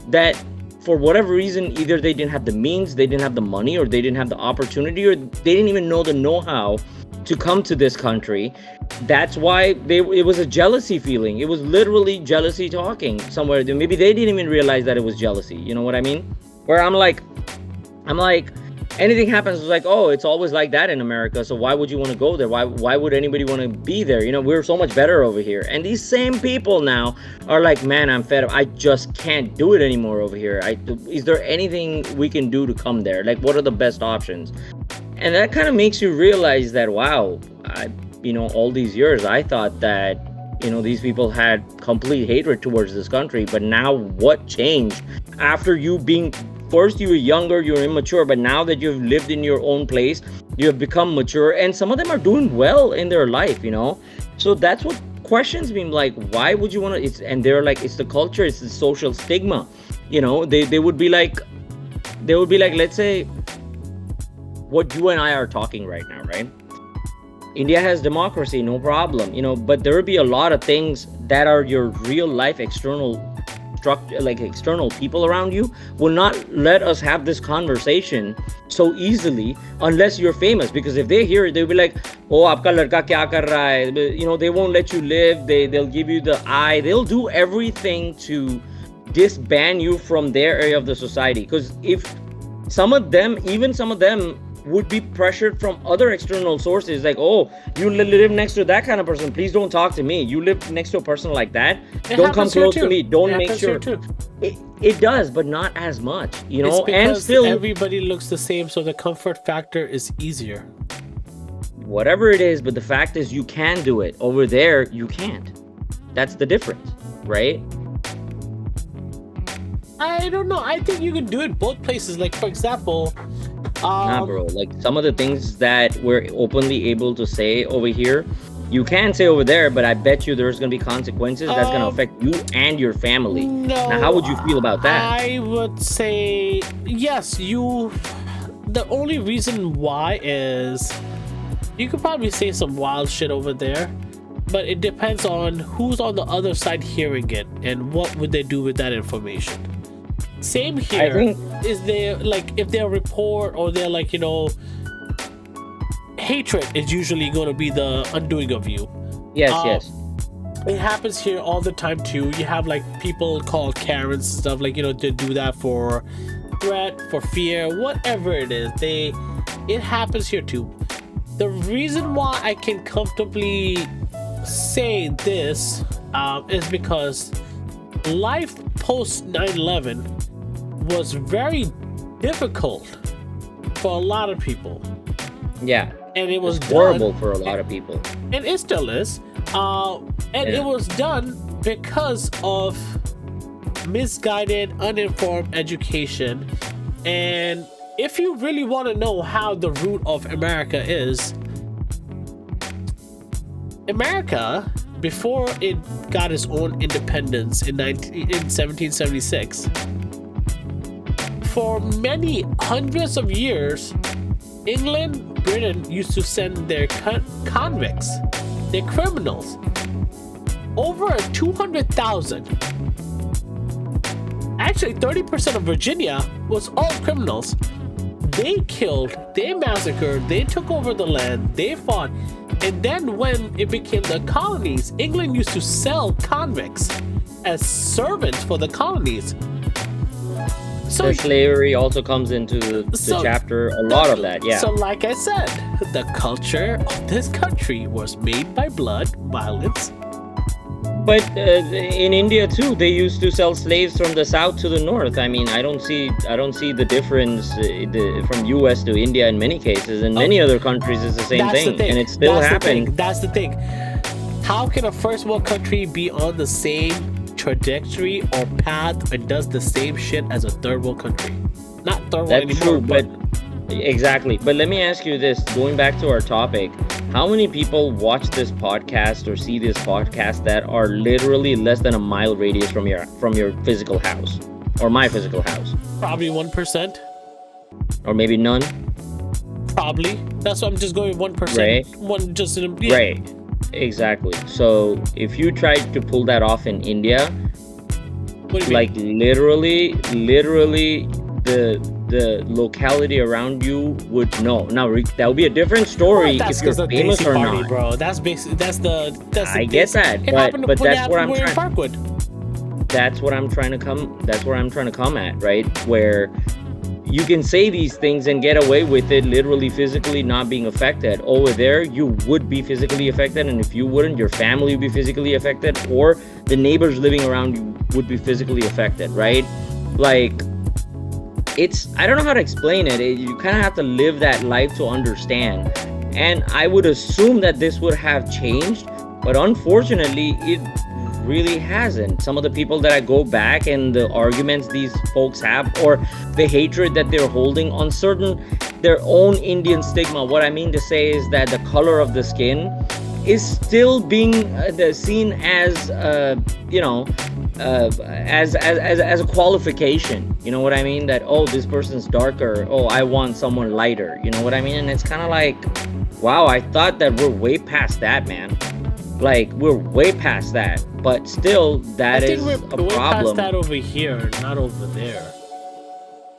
that for whatever reason, either they didn't have the means, they didn't have the money, or they didn't have the opportunity, or they didn't even know the know-how to come to this country. That's why it was a jealousy feeling. It was literally jealousy talking somewhere. Maybe they didn't even realize that it was jealousy. You know what I mean? Where I'm like, anything happens, it's like, oh, it's always like that in America, so why would you want to go there? Why would anybody want to be there? You know, we're so much better over here. And these same people now are like, man, I'm fed up. I just can't do it anymore over here. Is there anything we can do to come there? Like, what are the best options? And that kind of makes you realize that, wow, you know, all these years I thought that, you know, these people had complete hatred towards this country. But now what changed after you being first you were younger, you're immature, but now that you've lived in your own place, you have become mature, and some of them are doing well in their life, so that's what questions me, like, why would you want to, and they're like, it's the culture, it's the social stigma. They would be like, let's say what you and I are talking right now, right? India has democracy, no problem, but there will be a lot of things that are your real life external structure, like external people around you will not let us have this conversation so easily unless you're famous, because if they hear it, they'll be like, oh, aapka ladka kya kar raha hai? They won't let you live. They'll give you the eye. They'll do everything to disband you from their area of the society, because if some of them would be pressured from other external sources, like, oh, you live next to that kind of person, please don't talk to me. You live next to a person like that, don't come close to me, don't make sure. It does, but not as much, it's because and still everybody looks the same, so the comfort factor is easier. Whatever it is, but the fact is you can do it. Over there, you can't. That's the difference, right? I don't know. I think you can do it both places. Like, for example, nah, bro. Like, some of the things that we're openly able to say over here, you can say over there, but I bet you there's going to be consequences that's going to affect you and your family. No, now, how would you feel about that? I would say, yes, the only reason why is you could probably say some wild shit over there, but it depends on who's on the other side hearing it and what would they do with that information. Same here. I think, is there, like, if they're report or they're like, hatred is usually going to be the undoing of you. Yes. It happens here all the time too. You have like people called Karens and stuff, like, to do that for threat, for fear, whatever it is. It happens here too. The reason why I can comfortably say this is because life post 9/11 was very difficult for a lot of people. Yeah. And it was horrible for a lot of people. And it still is. It was done because of misguided, uninformed education. And if you really want to know how the root of America is, America, before it got its own independence in 1776, for many hundreds of years, England, Britain used to send their convicts, their criminals, over 200,000. Actually, 30% of Virginia was all criminals. They killed, they massacred, they took over the land, they fought. And then when it became the colonies, England used to sell convicts as servants for the colonies. So slavery also comes into the chapter, a lot of that, yeah. So like I said, the culture of this country was made by blood, violence. But in India too, they used to sell slaves from the south to the north. I mean, I don't see the difference from US to India in many cases. In many other countries, it's the same thing, and it still happens. That's the thing. How can a first world country be on the same trajectory or path and does the same shit as a third world country? Not third world anymore. True, but exactly. But let me ask you this: going back to our topic, how many people watch this podcast or see this podcast that are literally less than a mile radius from your physical house or my physical house? Probably 1%. Or maybe none. Probably. That's why I'm just going 1%. Right. Right. Exactly. So if you tried to pull that off in India, like literally the locality around you would know. Now that would be a different story if you're famous or not, bro. That's basically I get that, but that's what I'm trying. That's what I'm trying to come. That's where I'm trying to come at, right? Where you can say these things and get away with it, literally physically not being affected. Over there, you would be physically affected, and if you wouldn't, your family would be physically affected, or the neighbors living around you would be physically affected, right? Like, I don't know how to explain it. You kind of have to live that life to understand. And I would assume that this would have changed, but unfortunately, it really hasn't. Some of the people that I go back and the arguments these folks have, or the hatred that they're holding on certain their own Indian stigma. What I mean to say is that the color of the skin is still being seen as as a qualification. You know what I mean? That, oh, this person's darker, oh, I want someone lighter. You know what I mean? And it's kind of like, wow, I thought that we're way past that, man. Like, we're way past that, but still that is a problem. We're past that over here, not over there.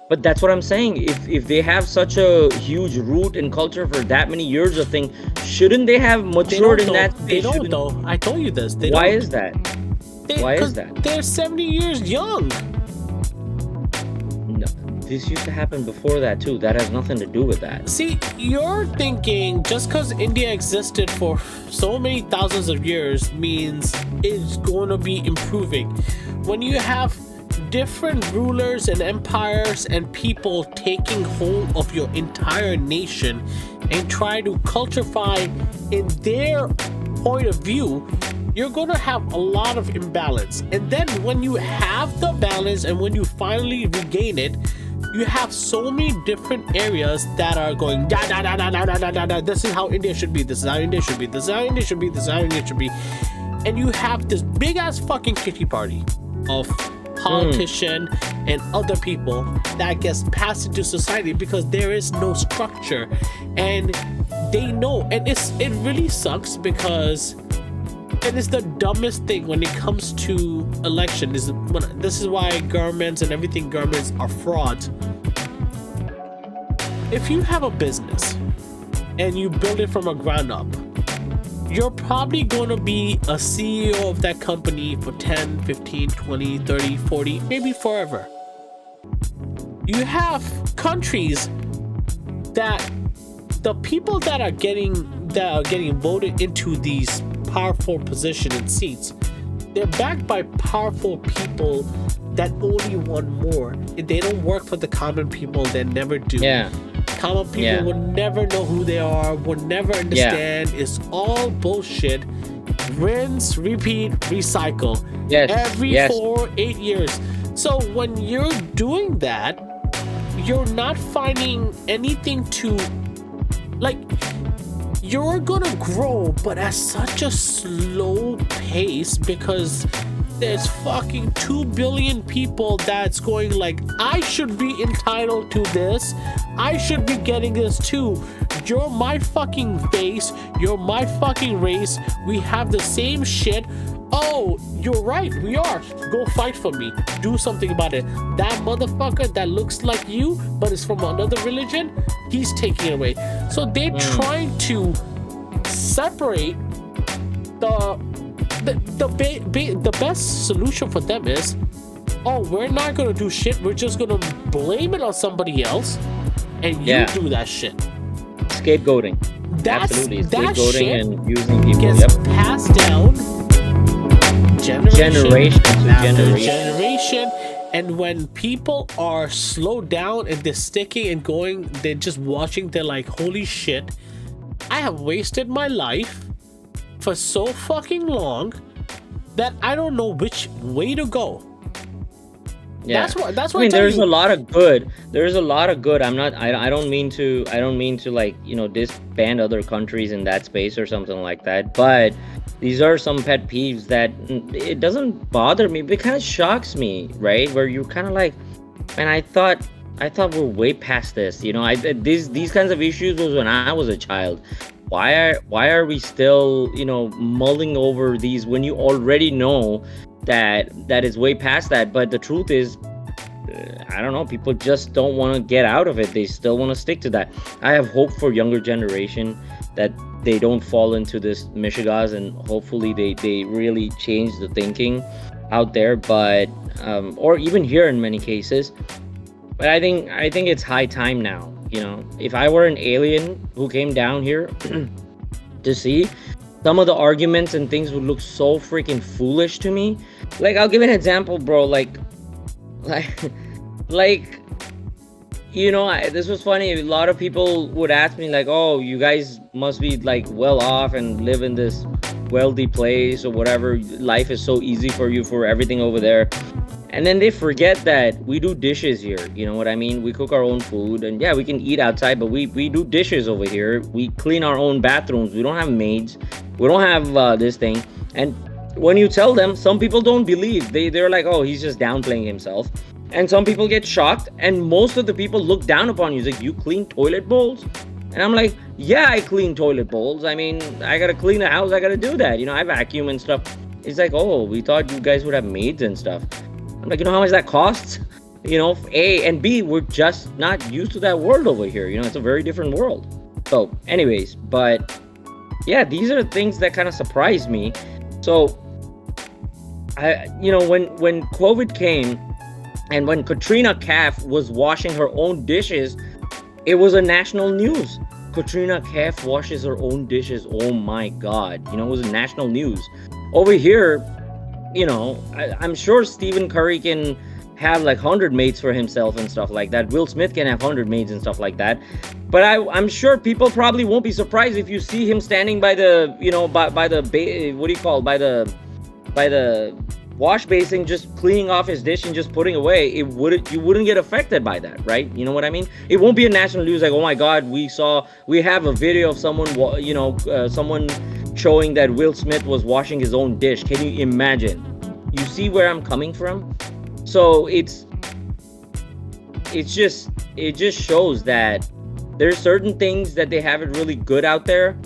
But that's what I'm saying. If they have such a huge root in culture for that many years of thing, shouldn't they have matured in that space? They don't, though. I told you this. Why is that? Why is that? They're 70 years young. No, this used to happen before that too. That has nothing to do with that. See, you're thinking just because India existed for so many thousands of years means it's going to be improving. When you have different rulers and empires and people taking hold of your entire nation and try to culturify in their point of view, you're going to have a lot of imbalance. And then when you have the balance and when you finally regain it, you have so many different areas that are going da da da da da da da da. This is how India should be. This is how India should be. This is how India should be. This is how India should be. And you have this big ass fucking kitty party of politician and other people that gets passed into society because there is no structure, and they know, and it really sucks because, and it's the dumbest thing when it comes to election this is why governments are frauds. If you have a business and you build it from a ground up, you're probably going to be a CEO of that company for 10, 15, 20, 30, 40, maybe forever. You have countries that the people that are getting voted into these powerful positions and seats, they're backed by powerful people that only want more. If they don't work for the common people, they never do. Yeah. Common people will never know who they are, will never understand. Yeah. It's all bullshit. Rinse, repeat, recycle. Yes. Every 4-8 years. So when you're doing that, you're not finding anything to, like, you're gonna grow, but at such a slow pace because there's fucking 2 billion people that's going like, I should be entitled to this. I should be getting this too. You're my fucking face. You're my fucking race. We have the same shit. Oh, you're right. We are. Go fight for me. Do something about it. That motherfucker that looks like you, but is from another religion, he's taking it away. So they're trying to separate the best solution for them is, oh, we're not gonna do shit. We're just gonna blame it on somebody else, and you do that shit. Scapegoating. Absolutely. Scapegoating and using people. Gets passed down generation to generation. And when people are slowed down and they're sticking and going, they're just watching. They're like, holy shit, I have wasted my life for so fucking long that I don't know which way to go. Yeah, that's what I mean, there's a lot of good. There's a lot of good. I don't mean to like, disband other countries in that space or something like that. But these are some pet peeves that it doesn't bother me, but it kind of shocks me, right? Where you're kind of like, man, I thought we're way past this. These kinds of issues was when I was a child. Why are we still, mulling over these when you already know that is way past that? But the truth is, I don't know, people just don't want to get out of it. They still want to stick to that. I have hope for younger generation that they don't fall into this mishigas, and hopefully they really change the thinking out there, but or even here in many cases. But I think it's high time now. If I were an alien who came down here to see, some of the arguments and things would look so freaking foolish to me. Like, I'll give an example, bro. Like, this was funny. A lot of people would ask me like, oh, you guys must be like well off and live in this wealthy place or whatever. Life is so easy for you for everything over there. And then they forget that we do dishes here. You know what I mean? We cook our own food, and yeah, we can eat outside, but we do dishes over here. We clean our own bathrooms. We don't have maids. We don't have this thing. And when you tell them, some people don't believe. They're like, oh, he's just downplaying himself. And some people get shocked, and most of the people look down upon you. It's like, you clean toilet bowls? And I'm like, yeah, I clean toilet bowls. I mean, I gotta clean the house. I gotta do that. I vacuum and stuff. It's like, oh, we thought you guys would have maids and stuff. I'm like, you know how much that costs? A, and B, we're just not used to that world over here. It's a very different world. So, anyways, but yeah, these are things that kind of surprised me. So, when COVID came and when Katrina Kaif was washing her own dishes, it was a national news. Katrina Kaif washes her own dishes. Oh my God. It was a national news. Over here, I'm sure Stephen Curry can have like 100 mates for himself and stuff like that. Will Smith can have 100 maids and stuff like that. But I'm sure people probably won't be surprised if you see him standing by the, by the wash basin, just cleaning off his dish and just putting away. You wouldn't get affected by that, right? You know what I mean? It won't be a national news like, oh my God, we have a video of someone, someone showing that Will Smith was washing his own dish. Can you imagine? You see where I'm coming from? So it just shows that there's certain things that they have it really good out there,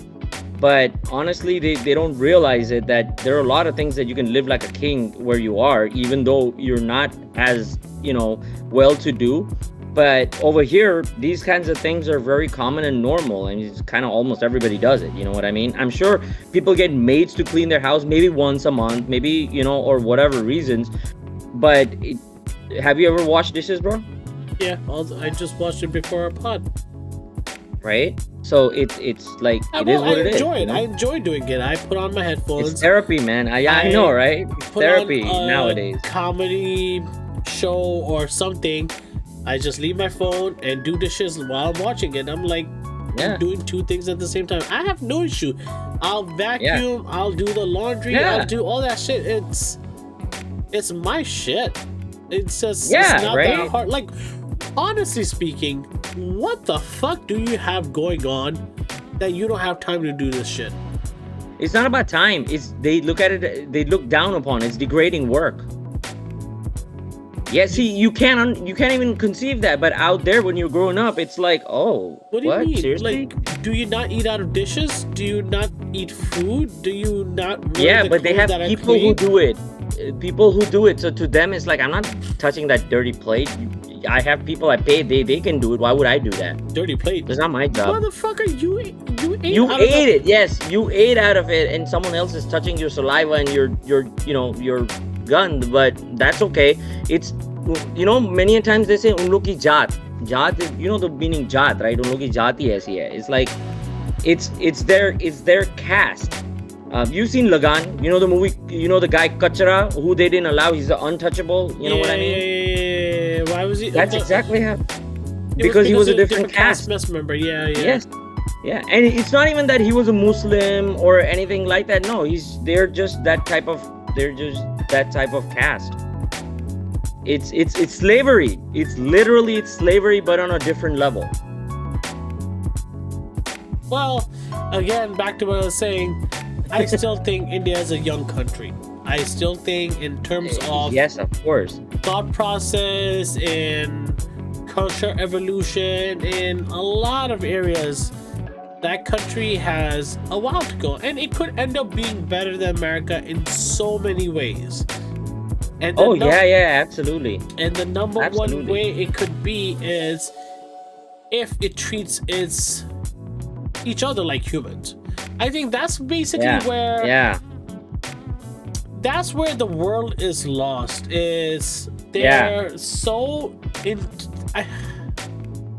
but honestly they don't realize it, that there are a lot of things that you can live like a king where you are, even though you're not as well to do. But over here, these kinds of things are very common and normal, and it's kind of almost everybody does it. You know what I mean? I'm sure people get maids to clean their house maybe once a month, maybe, or whatever reasons. But have you ever washed dishes, bro? Yeah, I just watched it before our pod. Right? So it's like, it is what it is. I enjoy doing it. I put on my headphones. It's therapy, man. I know, right? It's therapy nowadays. Comedy show or something. I just leave my phone and do dishes while I'm watching it. I'm like, I'm doing two things at the same time. I have no issue. I'll vacuum. Yeah. I'll do the laundry. Yeah. I'll do all that shit. It's my shit. It's just it's not that hard. Like, honestly speaking, what the fuck do you have going on that you don't have time to do this shit? It's not about time. They look at it. They look down upon it. It's degrading work. Yeah, see, you can't even conceive that, but out there when you're growing up, it's like, oh, what do you mean? Seriously? Like, do you not eat out of dishes? Do you not eat food? Do you not? Yeah, but they have people who do it. People who do it. So to them, it's like, I'm not touching that dirty plate. I have people I pay. They can do it. Why would I do that? Dirty plate. It's not my job. Motherfucker, you ate. You ate it. Yes, you ate out of it, and someone else is touching your saliva and your gun. But that's okay. It's many times they say un log ki jaat. Jaat is, the meaning jaat, right? Un log ki jaat hi aisi hai. It's like it's their caste. You've seen Lagan, the movie, the guy Kachra, who they didn't allow, he's the untouchable, you know what I mean? Yeah. Why was he? That's exactly how. Because he was a different caste member, yeah. Yes. Yeah, and it's not even that he was a Muslim or anything like that. No, they're just that type of caste. It's slavery. It's slavery, but on a different level. Well, again, back to what I was saying, I still think India is a young country. I still think in terms of yes, of course, thought process, in culture evolution, in a lot of areas, that country has a while to go, and it could end up being better than America in so many ways. And absolutely. And the number one way it could be is if it treats each other like humans. I think that's basically that's where the world is lost. They're so in.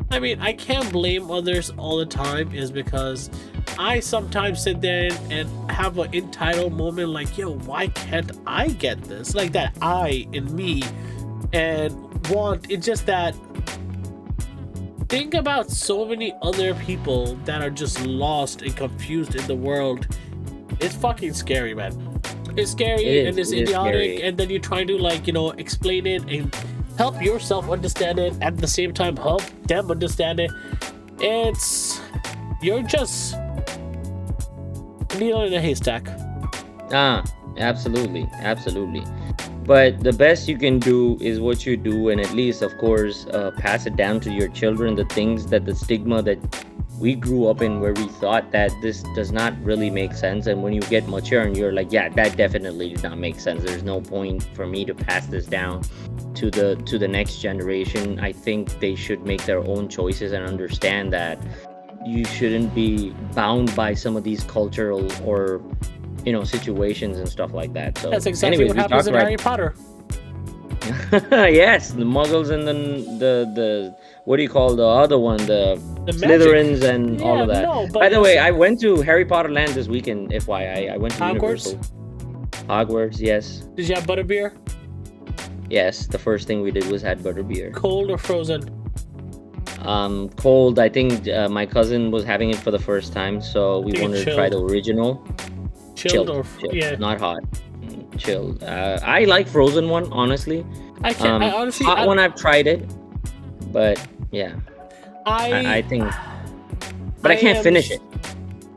I mean, I can't blame others all the time, is because I sometimes sit there and have an entitled moment like, yo, why can't I get this? Like that I in me and want. It's just that think about so many other people that are just lost and confused in the world. It's fucking scary, man. It's scary and it's idiotic, and then you're trying to like, you know, explain it and help yourself understand it at the same time, help them understand it. You're just a needle in a haystack. Absolutely. But the best you can do is what you do, and at least, of course, pass it down to your children, the things that the stigma that we grew up in, where we thought that this does not really make sense, and when you get mature and you're like, yeah, that definitely did not make sense, there's no point for me to pass this down to the next generation. I think they should make their own choices and understand that you shouldn't be bound by some of these cultural or, you know, situations and stuff like that. So that's exactly what happens in Harry Potter. Yes, the Muggles and the what do you call the other one, the Slytherins and all of that. No, by the way, I went to Harry Potter Land this weekend. FYI, I went to Universal. Hogwarts, yes. Did you have butterbeer? Yes, the first thing we did was had butterbeer. Cold or frozen? Cold. I think my cousin was having it for the first time, so we wanted to try the original. Chilled. Yeah, not hot. Chilled. I like frozen one, honestly. I honestly hot one I've tried it, but yeah, I think, but I can't finish it.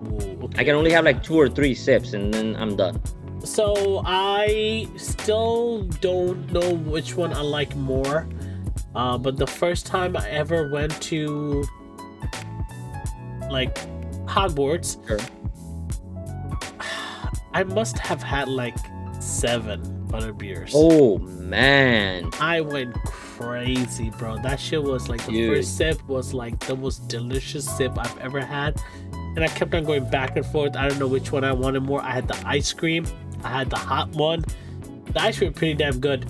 Ooh, okay. I can only have like 2 or 3 sips and then I'm done. So I still don't know which one I like more, but the first time I ever went to like Hogwarts, sure. I must have had like 7 butterbeers. Oh man, I went crazy, bro. That shit was like the first sip was like the most delicious sip I've ever had, and I kept on going back and forth. I don't know which one I wanted more. I had the ice cream, I had the hot one. The ice cream pretty damn good.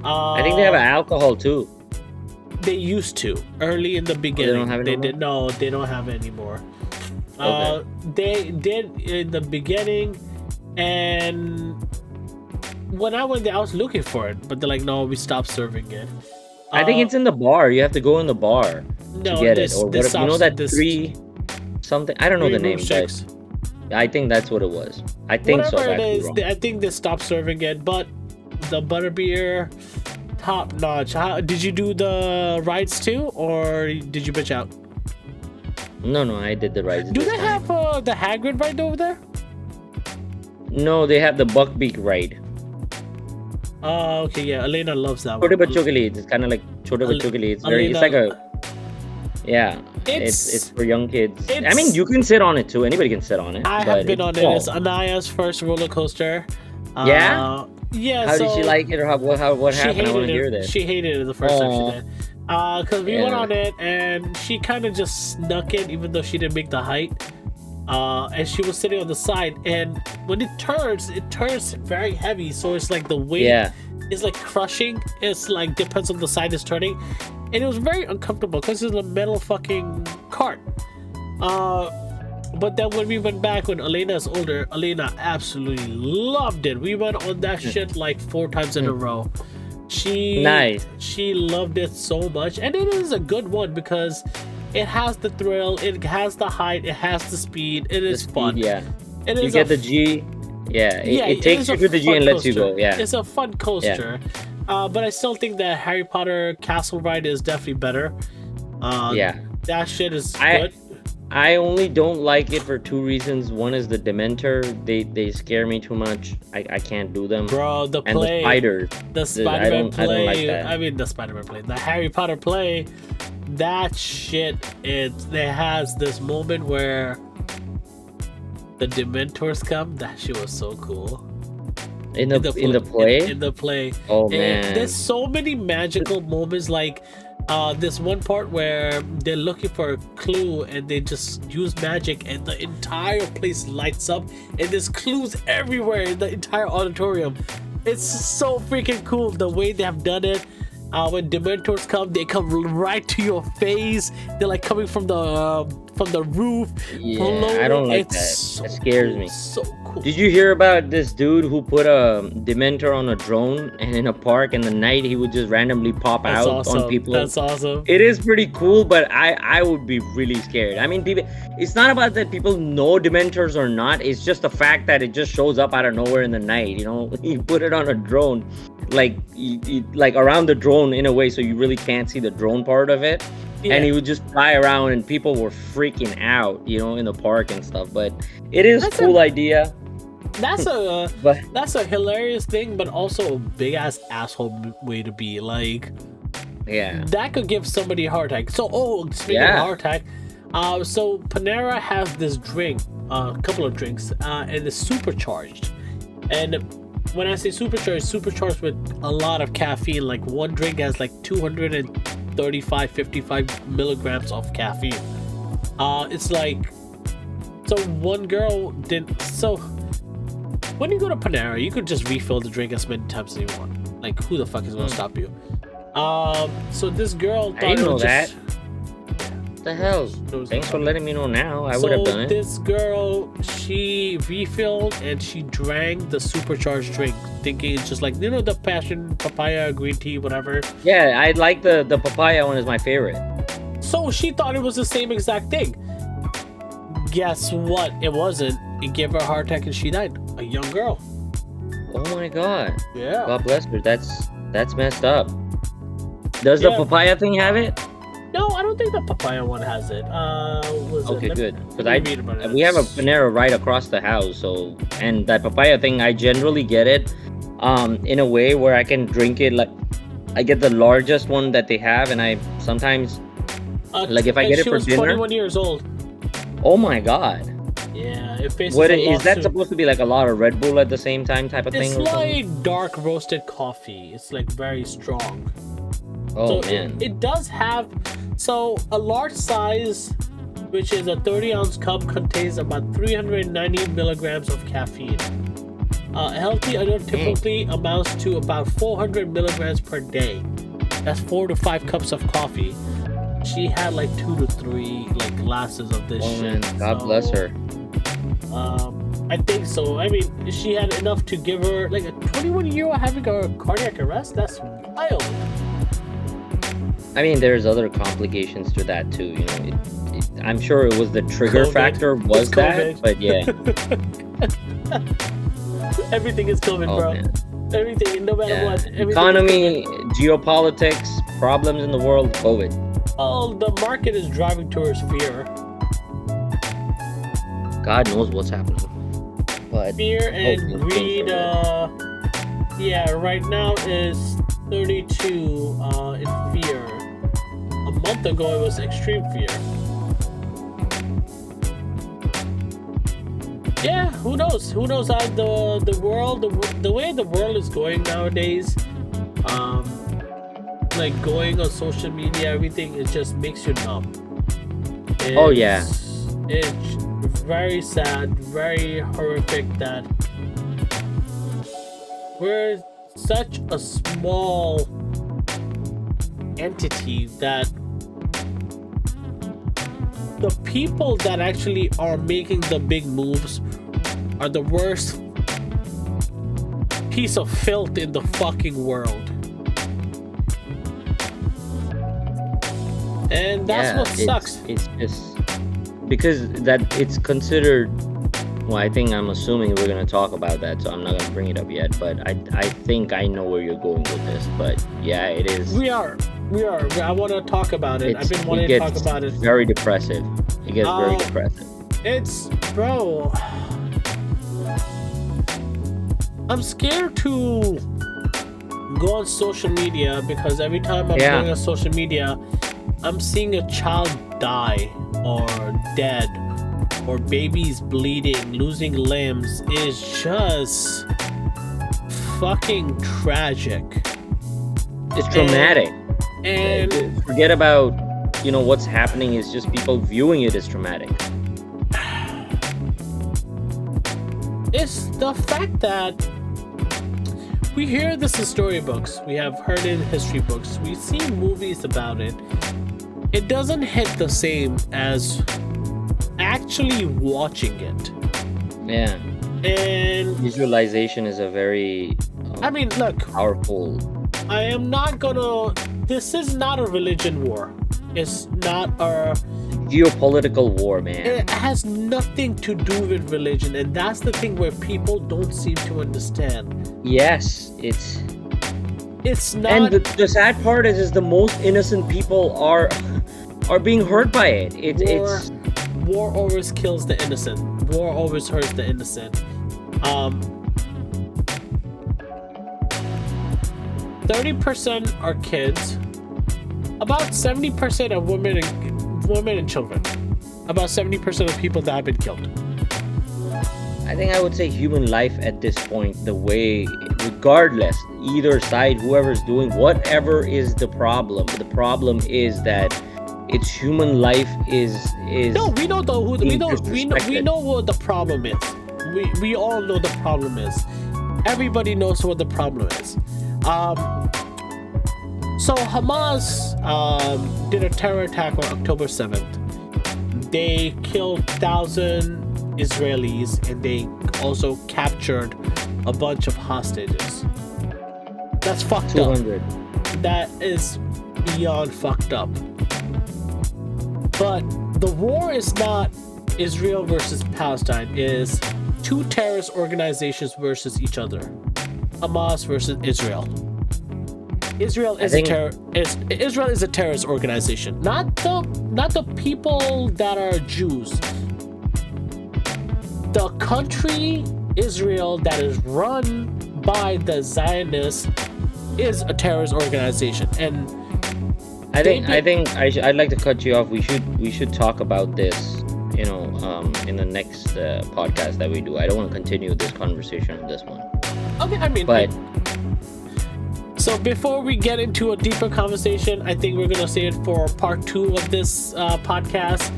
I think they have alcohol too. They used to early in the beginning. They don't have it anymore? No, they don't have it anymore. Okay. They did in the beginning, and when I went there, I was looking for it, but they're like, no, we stopped serving it. I think it's in the bar. You have to go in the bar to get it, or what? You know that 3 something. I don't know the name, but I think that's what it was. I think so. Whatever it is, I think they stopped serving it. But the butterbeer, top notch. Did you do the rides too, or did you bitch out? No, I did the rides. Do they have the Hagrid ride over there? No, they have the Buckbeak ride. Oh, okay, yeah. Elena loves that one. Chote Bachcho ke liye. It's kind of like Chote Bachcho ke liye. It's like a, yeah. It's for young kids. I mean, you can sit on it too. Anybody can sit on it. I have been on it. It's Anaya's first roller coaster. Yeah. Yeah. How did she like it, or what happened? I want to hear this. She hated it the first time she did. Because we went on it and she kind of just snuck in, even though she didn't make the height. And she was sitting on the side, and when it turns very heavy, so it's like the weight is like crushing. It's like depends on the side it's turning, and it was very uncomfortable because it's a metal fucking cart. But then when we went back, when Elena's older, Elena absolutely loved it. We went on that shit like 4 times in a row. She loved it so much, and it is a good one because it has the thrill, it has the height, it has the speed, it is fun. Yeah. You get the G. Yeah, it takes you to the G and lets you go. Yeah. It's a fun coaster. But I still think that Harry Potter Castle Ride is definitely better. That shit is good. I only don't like it for 2 reasons. One is the Dementor. They scare me too much. I can't do them. Bro, the play. And the spiders. The Spider-Man play. I don't like that. I mean, the Spider-Man play. The Harry Potter play. That shit, it has this moment where the Dementors come. That shit was so cool. In the play? In the play. Oh, man. There's so many magical moments, like this one part where they're looking for a clue and they just use magic and the entire place lights up and there's clues everywhere in the entire auditorium. It's so freaking cool the way they have done it. When Dementors come, they come right to your face. They're like coming from from the roof. Yeah, I don't like that. So That scares cool, me. so cool. Did you hear about this dude who put a Dementor on a drone, and in a park in the night he would just randomly pop That's out on awesome. people? That's awesome. It is pretty cool, but I would be really scared. I mean, people. It's not about that people know Dementors or not. It's just the fact that it just shows up out of nowhere in the night. You know, you put it on a drone, like like around the drone in a way, so you really can't see the drone part of it. Yeah. And he would just fly around, and people were freaking out, you know, in the park and stuff. But it is a cool idea. That's a But that's a hilarious thing, but also a big ass asshole way to be. Like, yeah, that could give somebody a heart attack. So, speaking of heart attack, so Panera has this drink, a couple of drinks, and it's supercharged. And when I say supercharged with a lot of caffeine. Like, one drink has like 55 milligrams of caffeine. It's like, so one girl didn't. So when you go to Panera, you could just refill the drink as many times as you want. Like, who the fuck is gonna stop you? So this girl thought I didn't know it was that. just, What the hell? Thanks for letting me know now. I would have done it. This girl, she refilled and she drank the supercharged drink, thinking it's just like, you know, the passion papaya green tea, whatever. Yeah, I like the papaya one is my favorite. So she thought it was the same exact thing. Guess what? It wasn't. It gave her a heart attack and she died. A young girl. Oh my god. Yeah. God bless her. That's messed up. Does the papaya thing have it? No, I don't think the papaya one has it. Okay, good. Because we have a Panera right across the house, so, and that papaya thing, I generally get it in a way where I can drink it. Like, I get the largest one that they have, and I sometimes like if I get it for dinner. She was 21 years old. Oh my god. Yeah, it faces What a is that lawsuit. supposed to be, like a lot of Red Bull at the same time type of thing? It's or like something? dark roasted coffee. It's like very strong. Oh So man. it does have, so a large size, which is a 30-ounce cup, contains about 390 milligrams of caffeine. A healthy adult typically amounts to about 400 milligrams per day. That's 4 to 5 cups of coffee. She had like 2 to 3 like glasses of this shit. Man, God bless her. I think so. I mean, she had enough to give her like a 21-year-old having a cardiac arrest. That's wild. I mean, there's other complications to that too. You know, I'm sure it was the trigger COVID. factor was It's that, COVID. but yeah. Everything is COVID, bro. Man. Everything, no matter what. Everything Economy, geopolitics, problems in the world, COVID. Oh, the market is driving towards fear. God knows what's happening. But Fear and hopefully greed. things are Yeah, right now is 32 in fear. A month ago, it was extreme fear. Yeah, who knows? Who knows how the world, the way the world is going nowadays, like going on social media, everything, it just makes you numb. Oh, yeah. It's very sad, very horrific that we're such a small entity that the people that actually are making the big moves are the worst piece of filth in the fucking world. And that's what sucks. It's just because that it's considered. Well, I'm assuming we're gonna talk about that, so I'm not gonna bring it up yet. But I think I know where you're going with this. But yeah, it is. We are. I want to talk about it. I've been wanting to talk about it. Very depressive. It gets very depressive. It's, bro. I'm scared to go on social media because every time I'm going on social media, I'm seeing a child die or dead or babies bleeding, losing limbs. Is just fucking tragic. It's traumatic. And forget about, what's happening. Is just people viewing it as traumatic. It's the fact that we hear this in storybooks, we have heard it in history books, we see movies about it. It doesn't hit the same as actually watching it. Yeah. And Visualization is a very I mean, look, powerful. I am not gonna. This is not a religion war. It's not a Geopolitical war, man. It has nothing to do with religion, and that's the thing where people don't seem to understand. Yes, it's not. And the sad part is the most innocent people are being hurt by it. It's war always kills the innocent. War always hurts the innocent. 30% are kids. About 70% of women and children. About 70% of people that have been killed. I think I would say human life at this point, the way, regardless, either side, whoever's doing whatever is the problem is that it's human life is no, we know we know what the problem is. We all know the problem is. Everybody knows what the problem is. So Hamas did a terror attack on October 7th. They killed 1,000 Israelis, and they also captured a bunch of hostages. That's fucked 200. up. That is beyond fucked up. But the war is not Israel versus Palestine. It is two terrorist organizations versus each other. Hamas versus Israel. Israel is a terrorist organization. Not the people that are Jews. The country Israel that is run by the Zionists is a terrorist organization, and I'd like to cut you off. We should talk about this, in the next podcast that we do. I don't want to continue this conversation on this one. Okay, I mean, so before we get into a deeper conversation, I think we're gonna save it for part 2 of this podcast.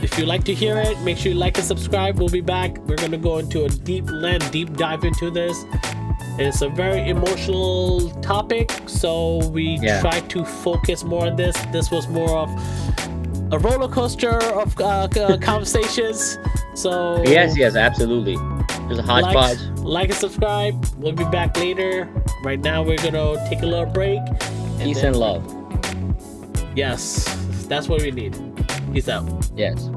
If you like to hear it, make sure you like and subscribe. We'll be back. We're gonna go into a deep dive into this. It's a very emotional topic, so we try to focus more on this. This was more of a roller coaster of conversations. So yes, absolutely. There's a hodgepodge. Like and subscribe. We'll be back later. Right now, we're gonna take a little break. Peace and love. Yes, that's what we need. Peace out. Yes.